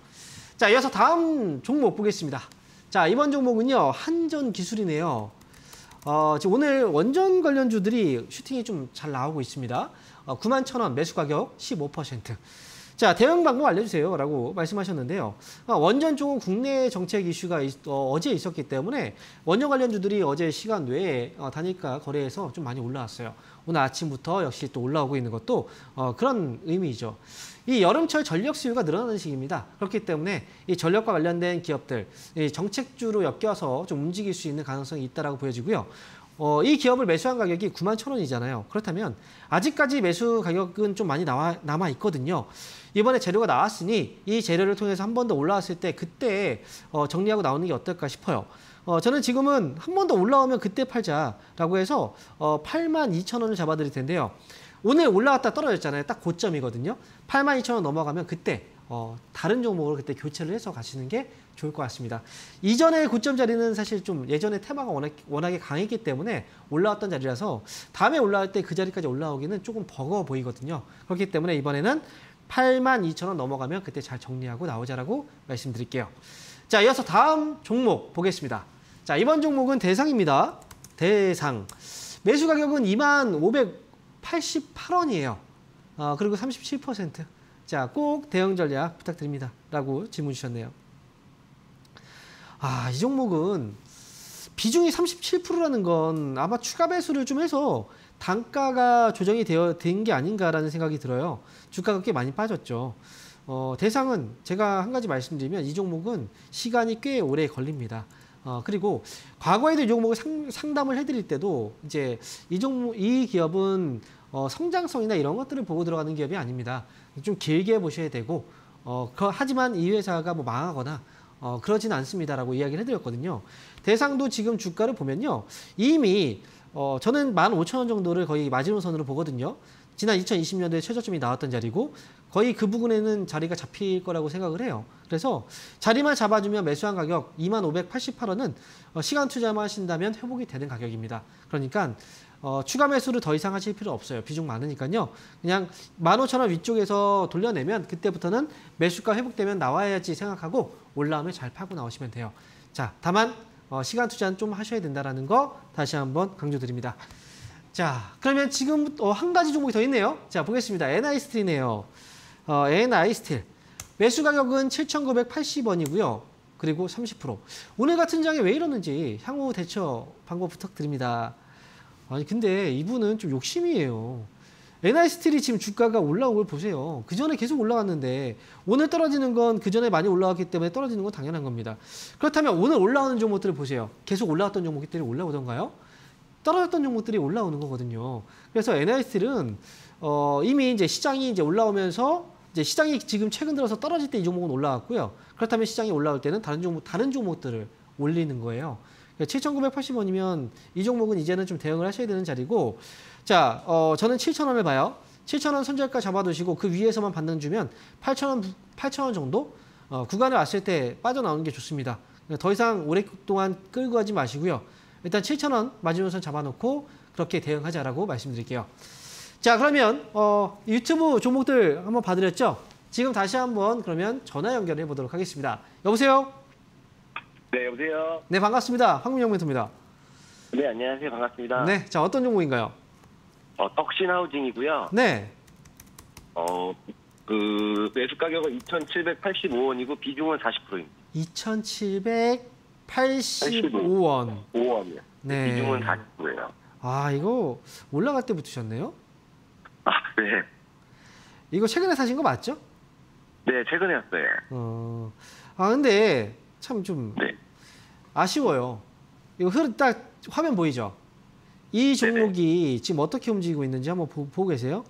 자, 이어서 다음 종목 보겠습니다. 자, 이번 종목은요. 한전기술이네요. 지금 오늘 원전 관련주들이 슈팅이 좀 잘 나오고 있습니다. 91,000원 매수 가격 15%. 자, 대응 방법 알려주세요 라고 말씀하셨는데요. 원전 쪽은 국내 정책 이슈가 어제 있었기 때문에 원전 관련주들이 어제 시간 외에 단일가 거래에서 좀 많이 올라왔어요. 오늘 아침부터 역시 또 올라오고 있는 것도 그런 의미죠. 이 여름철 전력 수요가 늘어나는 시기입니다. 그렇기 때문에 이 전력과 관련된 기업들, 이 정책주로 엮여서 좀 움직일 수 있는 가능성이 있다라고 보여지고요. 이 기업을 매수한 가격이 91,000원이잖아요. 그렇다면 아직까지 매수 가격은 좀 많이 남아 있거든요. 이번에 재료가 나왔으니 이 재료를 통해서 한 번 더 올라왔을 때 그때 정리하고 나오는 게 어떨까 싶어요. 저는 지금은 한 번 더 올라오면 그때 팔자라고 해서 82,000원을 잡아드릴 텐데요. 오늘 올라왔다 떨어졌잖아요. 딱 고점이거든요. 82,000원 넘어가면 그때 다른 종목으로 그때 교체를 해서 가시는 게 좋을 것 같습니다. 이전의 고점 자리는 사실 좀 예전에 테마가 워낙에 강했기 때문에 올라왔던 자리라서 다음에 올라올 때 그 자리까지 올라오기는 조금 버거워 보이거든요. 그렇기 때문에 이번에는 82,000원 넘어가면 그때 잘 정리하고 나오자라고 말씀드릴게요. 자, 이어서 다음 종목 보겠습니다. 자, 이번 종목은 대상입니다. 대상. 매수 가격은 25,888원이에요. 그리고 37%. 자, 꼭 대응 전략 부탁드립니다. 라고 질문 주셨네요. 이 종목은 비중이 37%라는 건 아마 추가 매수를 좀 해서 단가가 조정이 된 게 아닌가라는 생각이 들어요. 주가가 꽤 많이 빠졌죠. 대상은 제가 한 가지 말씀드리면 이 종목은 시간이 꽤 오래 걸립니다. 그리고 과거에도 이 종목을 상담을 해드릴 때도 이제 이 기업은 성장성이나 이런 것들을 보고 들어가는 기업이 아닙니다. 좀 길게 보셔야 되고 하지만 이 회사가 뭐 망하거나 그러진 않습니다라고 이야기를 해드렸거든요. 대상도 지금 주가를 보면요. 이미 저는 15,000원 정도를 거의 마지노선으로 보거든요. 지난 2020년도에 최저점이 나왔던 자리고 거의 그 부분에는 자리가 잡힐 거라고 생각을 해요. 그래서 자리만 잡아주면 매수한 가격 25,888원은 시간 투자만 하신다면 회복이 되는 가격입니다. 그러니까 추가 매수를 더 이상 하실 필요 없어요. 비중 많으니까요. 그냥 15,000원 위쪽에서 돌려내면 그때부터는 매수가 회복되면 나와야지 생각하고 올라오면 잘 파고 나오시면 돼요. 자, 다만 시간 투자는 좀 하셔야 된다는 거 다시 한번 강조드립니다. 자, 그러면 지금 한 가지 종목이 더 있네요. 자, 보겠습니다. NI스틸이네요. NI스틸. 매수 가격은 7,980원이고요. 그리고 30%. 오늘 같은 장에 왜 이러는지 향후 대처 방법 부탁드립니다. 아니 근데 이분은 좀 욕심이에요. NI스틸이 지금 주가가 올라온 걸 보세요. 그전에 계속 올라갔는데 오늘 떨어지는 건 그전에 많이 올라왔기 때문에 떨어지는 건 당연한 겁니다. 그렇다면 오늘 올라오는 종목들을 보세요. 계속 올라왔던 종목들이 올라오던가요? 떨어졌던 종목들이 올라오는 거거든요. 그래서 NI스틸은 이미 이제 시장이 이제 올라오면서 이제 시장이 지금 최근 들어서 떨어질 때 이 종목은 올라왔고요. 그렇다면 시장이 올라올 때는 다른 종목들을 올리는 거예요. 7,980원이면 이 종목은 이제는 좀 대응을 하셔야 되는 자리고, 자, 저는 7,000원을 봐요. 7,000원 손절가 잡아두시고 그 위에서만 반등 주면 8,000원 정도 구간에 왔을 때 빠져나오는 게 좋습니다. 더 이상 오랫동안 끌고 가지 마시고요. 일단 7,000원 마지노선 잡아놓고 그렇게 대응하자라고 말씀드릴게요. 자, 그러면 유튜브 종목들 한번 봐드렸죠? 지금 다시 한번 그러면 전화 연결해 보도록 하겠습니다. 여보세요? 네, 여보세요? 네, 반갑습니다. 황민영 멘토입니다. 네, 안녕하세요. 반갑습니다. 네, 자, 어떤 종목인가요? 덕신하우징이고요. 네. 그 매수 가격은 2,785원이고 비중은 40%입니다. 2,785원. 5원이요. 네. 비중은 40%예요. 아, 이거 올라갈 때 붙으셨네요? 아, 네. 이거 최근에 사신 거 맞죠? 네, 최근에 왔어요. 근데 참 좀 네. 아쉬워요. 이거 딱 화면 보이죠? 이 종목이 네네. 지금 어떻게 움직이고 있는지 한번 보고 계세요?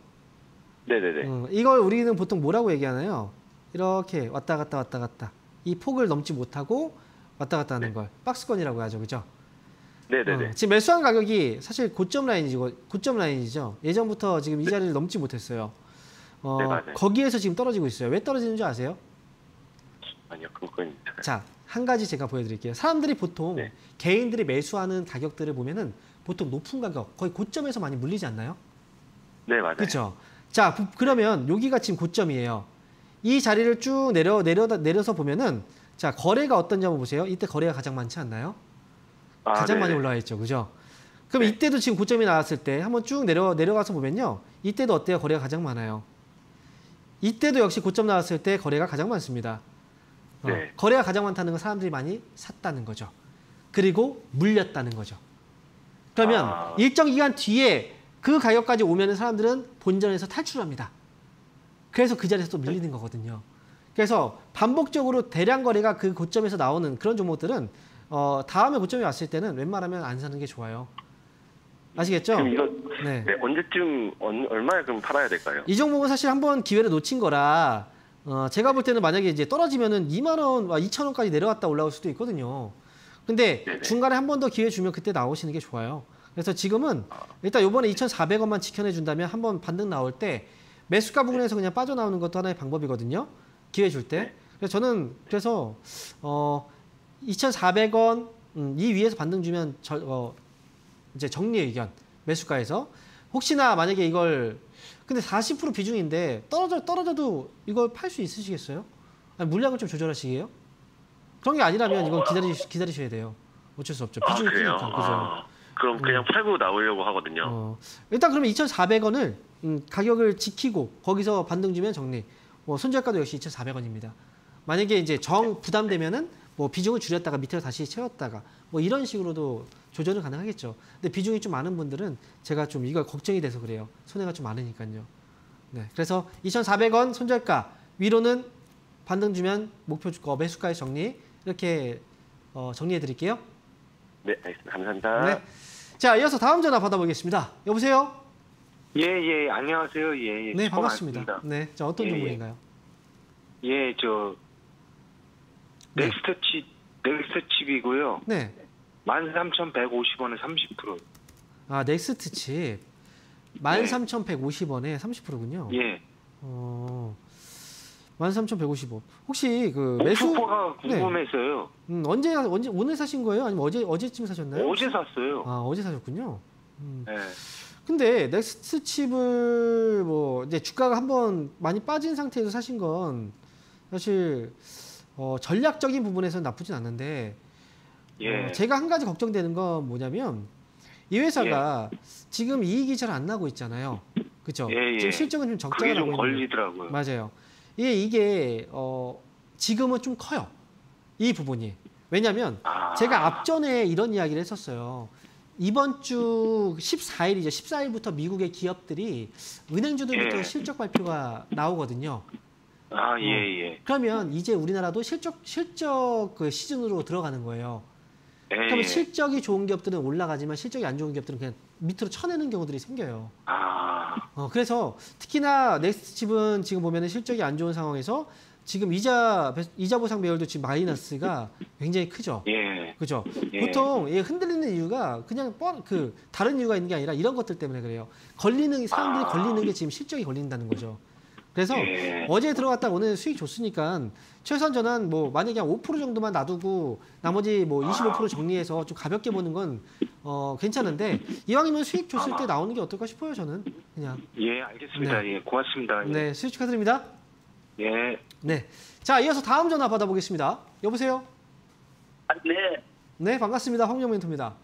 네네네. 이걸 우리는 보통 뭐라고 얘기하나요? 이렇게 왔다 갔다 왔다 갔다. 이 폭을 넘지 못하고 왔다 갔다 하는 걸 박스권이라고 하죠. 그죠? 네네네. 지금 매수한 가격이 사실 고점 라인이죠. 예전부터 지금 이 자리를 넘지 못했어요. 네, 맞아요. 거기에서 지금 떨어지고 있어요. 왜 떨어지는 줄 아세요? 아니요, 그건. 자, 한 가지 제가 보여드릴게요. 사람들이 보통 네. 개인들이 매수하는 가격들을 보면은 보통 높은 가격, 거의 고점에서 많이 물리지 않나요? 네, 맞아요. 그렇죠. 자, 그러면 여기가 지금 고점이에요. 이 자리를 쭉 내려서 보면은 자, 거래가 어떤지 한번 보세요. 이때 거래가 가장 많지 않나요? 가장 많이 올라와 있죠. 그죠? 그럼 네. 이때도 지금 고점이 나왔을 때 한번 쭉 내려가서 보면요. 이때도 어때요? 거래가 가장 많아요. 이때도 역시 고점 나왔을 때 거래가 가장 많습니다. 네. 거래가 가장 많다는 건 사람들이 많이 샀다는 거죠. 그리고 물렸다는 거죠. 그러면 일정 기간 뒤에 그 가격까지 오면 사람들은 본전에서 탈출합니다. 그래서 그 자리에서 또 밀리는 거거든요. 그래서 반복적으로 대량 거래가 그 고점에서 나오는 그런 종목들은 다음에 고점이 왔을 때는 웬만하면 안 사는 게 좋아요. 아시겠죠? 그럼 이거 네. 언제쯤 얼마에 그럼 팔아야 될까요? 이 종목은 사실 한번 기회를 놓친 거라 제가 볼 때는 만약에 이제 떨어지면은 2만 원, 2천 원까지 내려갔다 올라올 수도 있거든요. 근데 네네. 중간에 한 번 더 기회 주면 그때 나오시는 게 좋아요. 그래서 지금은 일단 요번에 2,400원만 지켜내 준다면 한번 반등 나올 때 매수가 부분에서 그냥 빠져나오는 것도 하나의 방법이거든요. 기회 줄 때. 그래서 저는 2,400원 이 위에서 반등 주면 이제 정리 의견 매수가에서 혹시나 만약에 이걸 근데 40% 비중인데 떨어져도 이걸 팔 수 있으시겠어요? 아니, 물량을 좀 조절하시게요? 그런 게 아니라면 이건 기다리셔야 돼요. 어쩔 수 없죠. 비중이 크니까. 그죠? 그럼 그냥 팔고 나오려고 하거든요. 일단 그러면 2,400원을 가격을 지키고 거기서 반등 주면 정리. 손절가도 역시 2,400원입니다. 만약에 이제 부담되면은 뭐 비중을 줄였다가 밑으로 다시 채웠다가 뭐 이런 식으로도 조절은 가능하겠죠. 근데 비중이 좀 많은 분들은 제가 좀 이거 걱정이 돼서 그래요. 손해가 좀 많으니까요. 네, 그래서 2,400원 손절가 위로는 반등 주면 목표 매수가의 정리 이렇게 정리해 드릴게요. 네, 알겠습니다. 감사합니다. 네. 자, 이어서 다음 전화 받아보겠습니다. 여보세요? 예, 안녕하세요. 예. 네, 반갑습니다. 네, 자, 어떤 종목인가요? 예, 넥스트칩이고요. 네. 13,150원에 30%. 아, 넥스트 칩. 13,150원에 30%군요. 예. 13,150원. 혹시 그 매수 목표가 궁금해서요. 네. 언제 오늘 사신 거예요? 아니면 어제쯤 사셨나요? 어제 샀어요. 아, 어제 사셨군요. 네. 근데 넥스트 칩을 이제 주가가 한번 많이 빠진 상태에서 사신 건 사실 전략적인 부분에서는 나쁘진 않는데 제가 한 가지 걱정되는 건 뭐냐면 이 회사가 지금 이익이 잘 안 나고 있잖아요. 그렇죠? 지금 실적은 좀 적자가 나고 있는 걸리더라고요. 맞아요. 이게 지금은 좀 커요. 이 부분이. 왜냐하면 제가 앞전에 이런 이야기를 했었어요. 이번 주 14일이죠. 14일부터 미국의 기업들이 은행주들부터 실적 발표가 나오거든요. 그러면 이제 우리나라도 실적 그 시즌으로 들어가는 거예요. 그러면 실적이 좋은 기업들은 올라가지만 실적이 안 좋은 기업들은 그냥 밑으로 쳐내는 경우들이 생겨요. 그래서 특히나 넥스트칩은 지금 보면은 실적이 안 좋은 상황에서 지금 이자 보상 배열도 지금 마이너스가 굉장히 크죠. 그죠? 보통 흔들리는 이유가 그냥 다른 이유가 있는 게 아니라 이런 것들 때문에 그래요. 사람들이 걸리는 게 지금 실적이 걸린다는 거죠. 그래서 어제 들어갔다 오늘 수익 줬으니까 최소한 저는 만약에 한 5% 정도만 놔두고 나머지 25% 정리해서 좀 가볍게 보는 건 괜찮은데 이왕이면 수익 줬을 때 나오는 게 어떨까 싶어요. 저는 그냥. 예, 알겠습니다. 네. 예, 고맙습니다. 네, 수익 축하드립니다. 예. 네. 자, 이어서 다음 전화 받아보겠습니다. 여보세요? 네. 네, 반갑습니다. 황영 멘토입니다.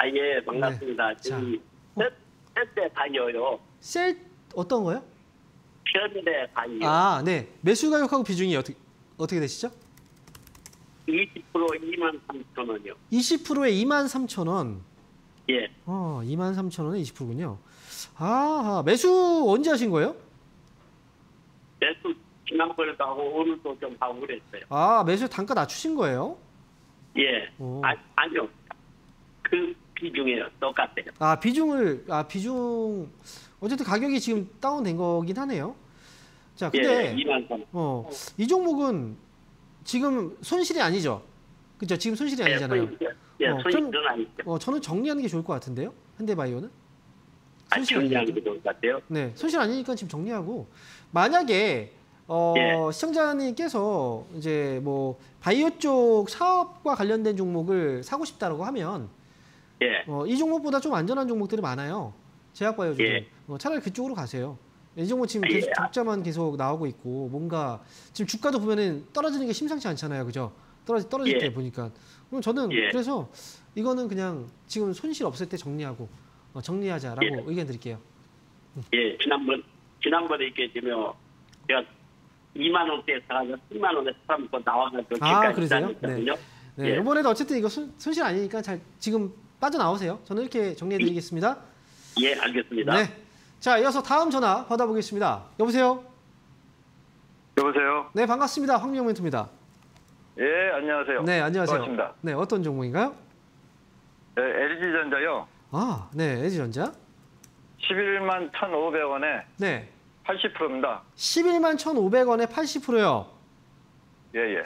예, 반갑습니다. 저기 셀때 다녀요. 어떤 거요? 현대 다녀요. 아, 네. 매수 가격하고 비중이 어떻게 되시죠? 20% 23,000원이요. 20%에 23,000원. 예. 23,000원에 20%군요. 매수 언제 하신 거예요? 매수 지난번에도 하고 오늘도 좀 하고 그랬어요. 매수 단가 낮추신 거예요? 예. 아니요. 그 비중이에요. 똑같아요. 비중 어쨌든 가격이 지금 다운된 거긴 하네요. 자, 근데 23,000원. 이 종목은 지금 손실이 아니죠? 그죠? 지금 손실이 아니잖아요. 손실은 아니죠. 저는 정리하는 게 좋을 것 같은데요. 현대바이오는? 정리하는 게 좋을 것 같아요. 네, 손실 아니니까 지금 정리하고 만약에 시청자님께서 이제 바이오 쪽 사업과 관련된 종목을 사고 싶다라고 하면 이 종목보다 좀 안전한 종목들이 많아요. 제약바이오 중에. 차라리 그쪽으로 가세요. 이 종목 지금 계속 적자만 계속 나오고 있고 뭔가 지금 주가도 보면은 떨어지는 게 심상치 않잖아요. 그죠? 떨어질 때 보니까. 그럼 저는 그래서 이거는 그냥 지금 손실 없을 때 정리하자라고 의견 드릴게요. 예, 지난번에 이렇게 되면 제가 2만 원대에 사가지고 10만 원에 사람도 나와가지고 그러세요? 네. 이번에도 어쨌든 이거 손실 아니니까 지금 빠져나오세요. 저는 이렇게 정리해 드리겠습니다. 예, 알겠습니다. 네. 자, 이어서 다음 전화 받아보겠습니다. 여보세요? 여보세요? 네, 반갑습니다. 황명 멘토입니다. 예, 안녕하세요. 네, 안녕하세요. 반갑습니다. 네, 어떤 종목인가요? 네, LG전자요. 네, LG전자. 11만 1,500원에 네. 80%입니다. 11만 1,500원에 80%요? 예.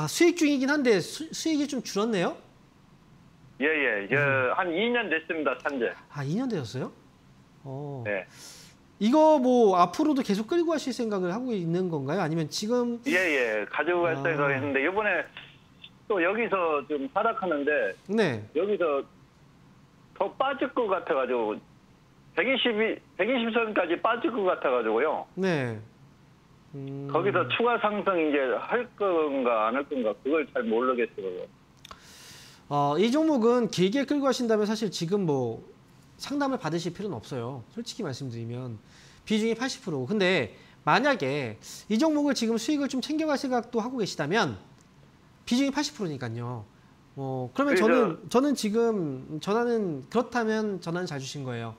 수익 중이긴 한데 수익이 좀 줄었네요? 예. 한 2년 됐습니다, 산지. 2년 되셨어요? 네. 이거 뭐 앞으로도 계속 끌고 가실 생각을 하고 있는 건가요? 아니면 지금? 예. 가지고 갈 생각했는데 이번에 또 여기서 좀 하락하는데 네. 여기서 더 빠질 것 같아가지고 120선까지 빠질 것 같아가지고요. 네. 거기서 추가 상승 이제 할 건가 안 할 건가 그걸 잘 모르겠어요. 이 종목은 길게 끌고 가신다면 사실 지금 뭐 상담을 받으실 필요는 없어요. 솔직히 말씀드리면 비중이 80%. 근데 만약에 이 종목을 지금 수익을 좀 챙겨갈 생각도 하고 계시다면 비중이 80%니까요. 그러면 저는 지금 전화는 그렇다면 전화는 잘 주신 거예요.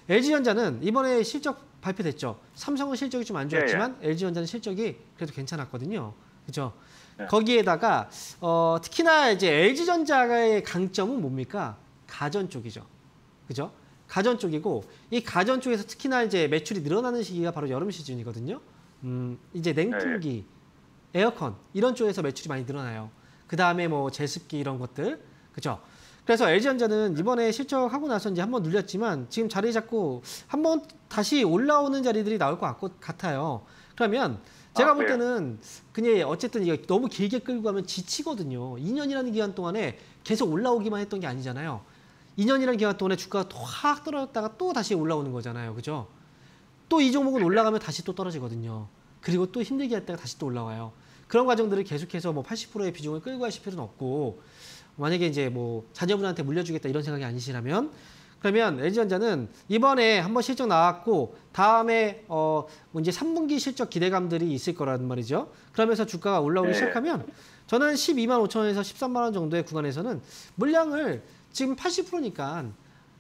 LG전자는 이번에 실적 발표됐죠. 삼성은 실적이 좀 안 좋았지만 LG전자는 실적이 그래도 괜찮았거든요. 그죠? 거기에다가 특히나 이제 LG전자의 강점은 뭡니까? 가전 쪽이죠. 그죠? 가전 쪽이고 이 가전 쪽에서 특히나 이제 매출이 늘어나는 시기가 바로 여름 시즌이거든요. 이제 냉풍기, 에어컨 이런 쪽에서 매출이 많이 늘어나요. 그 다음에 뭐 제습기 이런 것들, 그죠? 그래서 LG전자는 이번에 실적하고 나서 이제 한번 눌렸지만 지금 자리 잡고 한번 다시 올라오는 자리들이 나올 것 같아요. 그러면 제가 볼 때는 그냥 어쨌든 이게 너무 길게 끌고 가면 지치거든요. 2년이라는 기간 동안에 계속 올라오기만 했던 게 아니잖아요. 2년이라는 기간 동안에 주가가 확 떨어졌다가 또 다시 올라오는 거잖아요. 그죠? 또 이 종목은 올라가면 다시 또 떨어지거든요. 그리고 또 힘들게 했다가 다시 또 올라와요. 그런 과정들을 계속해서 뭐 80%의 비중을 끌고 가실 필요는 없고 만약에 이제 뭐 자녀분한테 물려주겠다 이런 생각이 아니시라면 그러면 LG전자는 이번에 한번 실적 나왔고 다음에 뭐 이제 3분기 실적 기대감들이 있을 거란 말이죠. 그러면서 주가가 올라오기 시작하면 저는 12만 5천 원에서 13만 원 정도의 구간에서는 물량을 지금 80%니까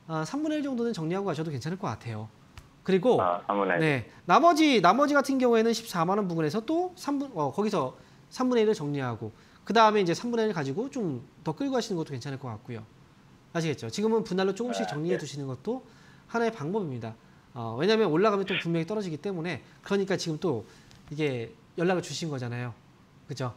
3분의 1 정도는 정리하고 가셔도 괜찮을 것 같아요. 그리고 나머지 같은 경우에는 14만 원 부근에서 또 거기서 3분의 1을 정리하고 그 다음에 이제 3분의 1 가지고 좀 더 끌고 가시는 것도 괜찮을 것 같고요. 아시겠죠? 지금은 분할로 조금씩 정리해 두시는 것도 하나의 방법입니다. 왜냐하면 올라가면 또 분명히 떨어지기 때문에 그러니까 지금 또 이게 연락을 주신 거잖아요. 그죠?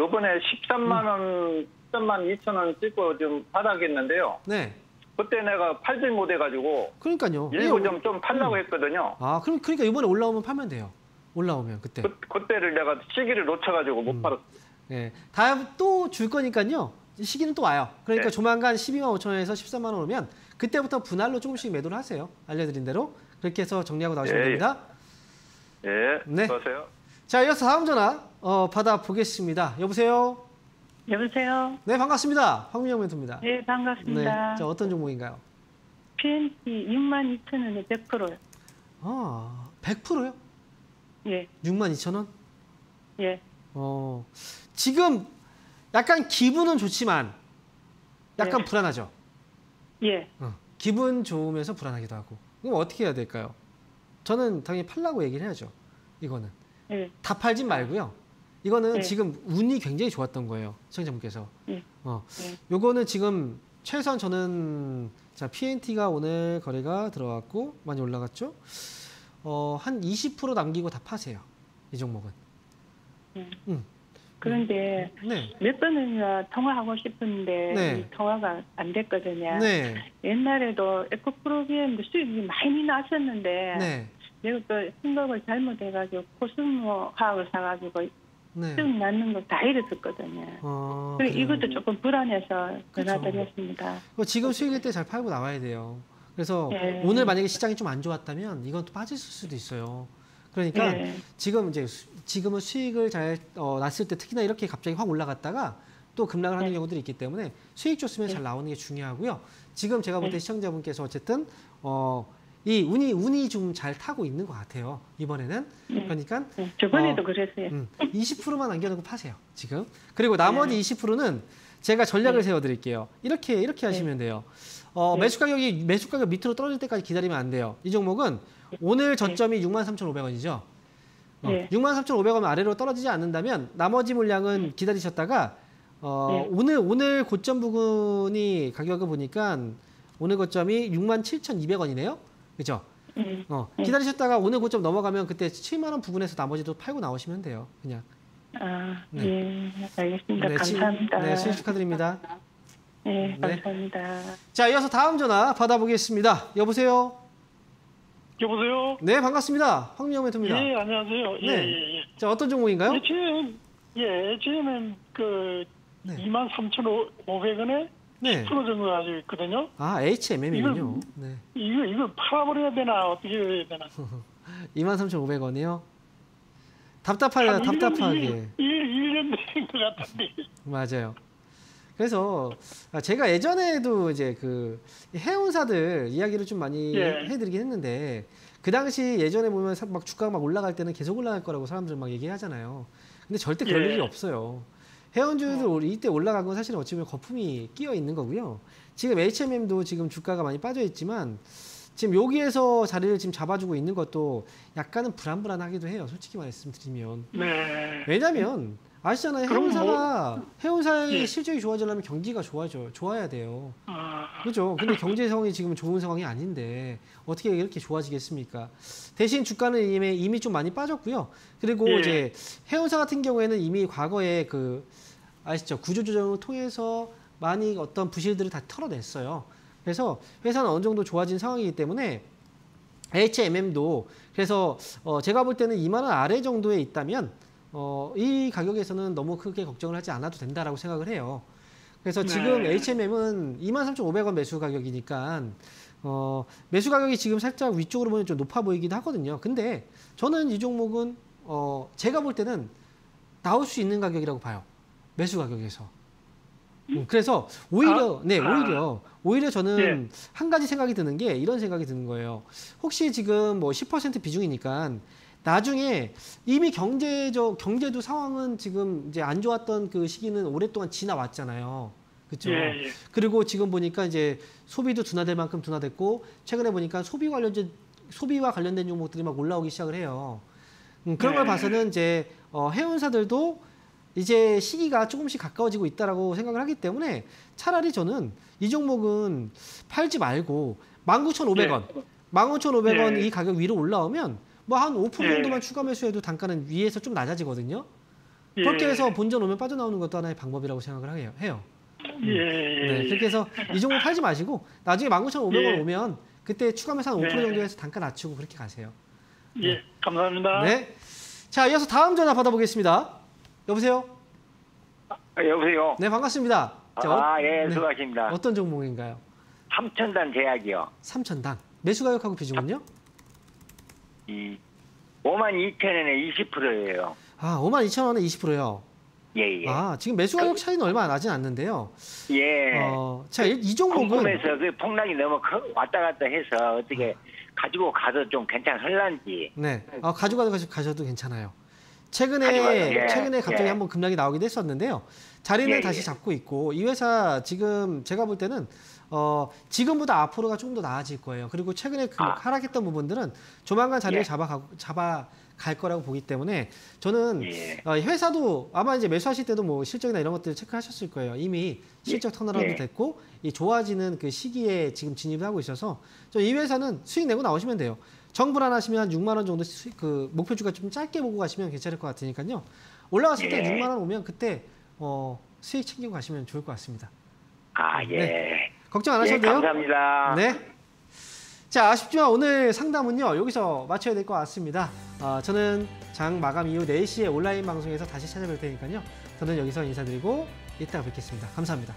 요번에 13만 2천 원 찍고 좀 하락했는데요. 네. 그때 내가 팔질 못해가지고. 그러니까요. 일부 좀 팔라고 했거든요. 그러니까 이번에 올라오면 팔면 돼요. 올라오면 그때. 그때를 내가 시기를 놓쳐가지고 못 팔았어요. 네. 다음 또 줄 거니까요. 시기는 또 와요. 그러니까 조만간 12만 5천 원에서 13만 원 오면 그때부터 분할로 조금씩 매도를 하세요. 알려드린 대로. 그렇게 해서 정리하고 나오시면 됩니다. 네. 수고하세요. 자, 이어서 다음 전화 받아보겠습니다. 여보세요? 여보세요? 네, 반갑습니다. 황민영 멘토입니다. 네, 반갑습니다. 네. 자, 어떤 종목인가요? PNT 62,000원에 100%요. 100%요? 예. 62,000원? 예. 지금 약간 기분은 좋지만 약간 불안하죠? 예. 기분 좋으면서 불안하기도 하고. 그럼 어떻게 해야 될까요? 저는 당연히 팔라고 얘기를 해야죠. 이거는. 다 팔진 말고요. 이거는 지금 운이 굉장히 좋았던 거예요. 시청자분께서. 요거는 지금 최소한 저는 자 PNT가 오늘 거래가 들어갔고 많이 올라갔죠. 한 20% 남기고 다 파세요. 이 종목은. 그런데 몇 번이나 통화하고 싶은데 통화가 안 됐거든요. 옛날에도 에코프로비엠도 수익이 많이 났었는데 내가 또 생각을 잘못해가지고 코스모 화학을 사가지고 수익 났는 거 다 잃었었거든요. 그래서 이것도 조금 불안해서 전화드렸습니다. 지금 수익일 때 잘 팔고 나와야 돼요. 그래서 오늘 만약에 시장이 좀 안 좋았다면 이건 또 빠질 수도 있어요. 그러니까 지금은 수익을 잘 났을 때 특히나 이렇게 갑자기 확 올라갔다가 또 급락을 하는 경우들이 있기 때문에 수익 줬으면 잘 나오는 게 중요하고요. 지금 제가 볼 때 시청자분께서 어쨌든 이 운이 좀 잘 타고 있는 것 같아요. 이번에는. 그러니까 저번에도 그랬어요. 20%만 남겨놓고 파세요. 지금. 그리고 나머지 20%는 제가 전략을 세워드릴게요. 이렇게 하시면 돼요. 매수 가격 밑으로 떨어질 때까지 기다리면 안 돼요. 이 종목은 오늘 저점이 63,500원이죠. 63,500원 아래로 떨어지지 않는다면 나머지 물량은 기다리셨다가 오늘 고점 부근이 가격을 보니까 오늘 고점이 67,200원이네요. 그죠? 기다리셨다가 오늘 고점 넘어가면 그때 7만 원 부근에서 나머지도 팔고 나오시면 돼요. 그냥. 알겠습니다. 감사합니다. 네, 수익 축하드립니다. 네, 감사합니다. 자, 이어서 다음 전화 받아보겠습니다. 여보세요? 여보세요? 네, 반갑습니다. 황미영 멘토입니다. 예, 안녕하세요. 예, 네. 예, 예. 자, 어떤 종목인가요? HM은 그 네. 23,500원에 네. 10% 정도 가지고 있거든요. 아, HMM이군요. 네. 이거 팔아버려야 되나 어떻게 해야 되나? 23,500원이요? 답답하게. 1년 된 것 같은데. 맞아요. 그래서 제가 예전에도 이제 그 해운사들 이야기를 좀 많이 해드리긴 했는데 그 당시 예전에 보면 막 주가가 막 올라갈 때는 계속 올라갈 거라고 사람들 막 얘기하잖아요. 근데 절대 그럴 일이 없어요. 해운주들 이때 올라간 건 사실은 어찌 보면 거품이 끼어 있는 거고요. 지금 HMM도 지금 주가가 많이 빠져 있지만 지금 여기에서 자리를 지금 잡아주고 있는 것도 약간은 불안불안하기도 해요. 솔직히 말씀드리면. 네. 왜냐면 아시잖아요. 해운사의 실적이 좋아지려면 경기가 좋아야 돼요. 그렇죠. 근데 경제성이 지금 좋은 상황이 아닌데 어떻게 이렇게 좋아지겠습니까? 대신 주가는 이미 좀 많이 빠졌고요. 그리고 이제 해운사 같은 경우에는 이미 과거에 그 아시죠? 구조조정을 통해서 많이 어떤 부실들을 다 털어냈어요. 그래서 회사는 어느 정도 좋아진 상황이기 때문에 HMM도 그래서 제가 볼 때는 2만 원 아래 정도에 있다면 이 가격에서는 너무 크게 걱정을 하지 않아도 된다라고 생각을 해요. 그래서 지금 HMM은 23,500원 매수 가격이니까 매수 가격이 지금 살짝 위쪽으로 보면 좀 높아 보이기도 하거든요. 근데 저는 이 종목은 제가 볼 때는 나올 수 있는 가격이라고 봐요. 매수 가격에서. 그래서 오히려 저는 한 가지 생각이 드는 게 이런 생각이 드는 거예요. 혹시 지금 뭐 10% 비중이니까 나중에 이미 경제도 상황은 지금 이제 안 좋았던 그 시기는 오랫동안 지나왔잖아요. 그렇죠? 그리고 지금 보니까 이제 소비도 둔화될 만큼 둔화됐고 최근에 보니까 소비와 관련된 종목들이 막 올라오기 시작을 해요. 그런 걸 봐서는 이제 해운사들도 이제 시기가 조금씩 가까워지고 있다라고 생각을 하기 때문에 차라리 저는 이 종목은 팔지 말고 19,500원, 15,500원 이 가격 위로 올라오면 뭐 한 5% 정도만 추가 매수해도 단가는 위에서 좀 낮아지거든요. 그렇게 해서 본전 오면 빠져나오는 것도 하나의 방법이라고 생각을 해요. 네, 그렇게 해서 이 종목 팔지 마시고 나중에 19,500원 오면 그때 추가 매수 한 5% 정도에서 단가 낮추고 그렇게 가세요. 감사합니다. 네. 자, 이어서 다음 전화 받아보겠습니다. 여보세요? 여보세요? 네, 반갑습니다. 수고하십니다. 어떤 종목인가요? 삼천단 제약이요. 삼천단. 매수 가격하고 비중은요? 52,000원에 20%예요. 52,000원에 20%요? 예. 지금 매수 가격 차이는 얼마 나진 않는데요. 자, 이 종목은 궁금해서 그 폭락이 너무 왔다 갔다 해서 어떻게 가지고 가도 좀 괜찮을런지. 네. 가지고 가셔도 괜찮아요. 최근에 갑자기 한번 급락이 나오기도 했었는데요. 자리는 다시 잡고 있고 이 회사 지금 제가 볼 때는 지금보다 앞으로가 조금 더 나아질 거예요. 그리고 최근에 하락했던 부분들은 조만간 자리를 잡아갈 거라고 보기 때문에 저는 회사도 아마 이제 매수하실 때도 뭐 실적이나 이런 것들을 체크하셨을 거예요. 이미 실적 턴어라운드 됐고 이 좋아지는 그 시기에 지금 진입을 하고 있어서 이 회사는 수익 내고 나오시면 돼요. 정불안 하시면 한 6만 원 정도 그 목표주가 좀 짧게 보고 가시면 괜찮을 것 같으니까요. 올라갔을 때 6만 원 오면 그때 수익 챙기고 가시면 좋을 것 같습니다. 네. 걱정 안 하셔도 돼요. 감사합니다. 네. 자, 아쉽지만 오늘 상담은요 여기서 마쳐야 될 것 같습니다. 저는 장 마감 이후 4시에 온라인 방송에서 다시 찾아뵐 테니까요. 저는 여기서 인사드리고 이따 뵙겠습니다. 감사합니다.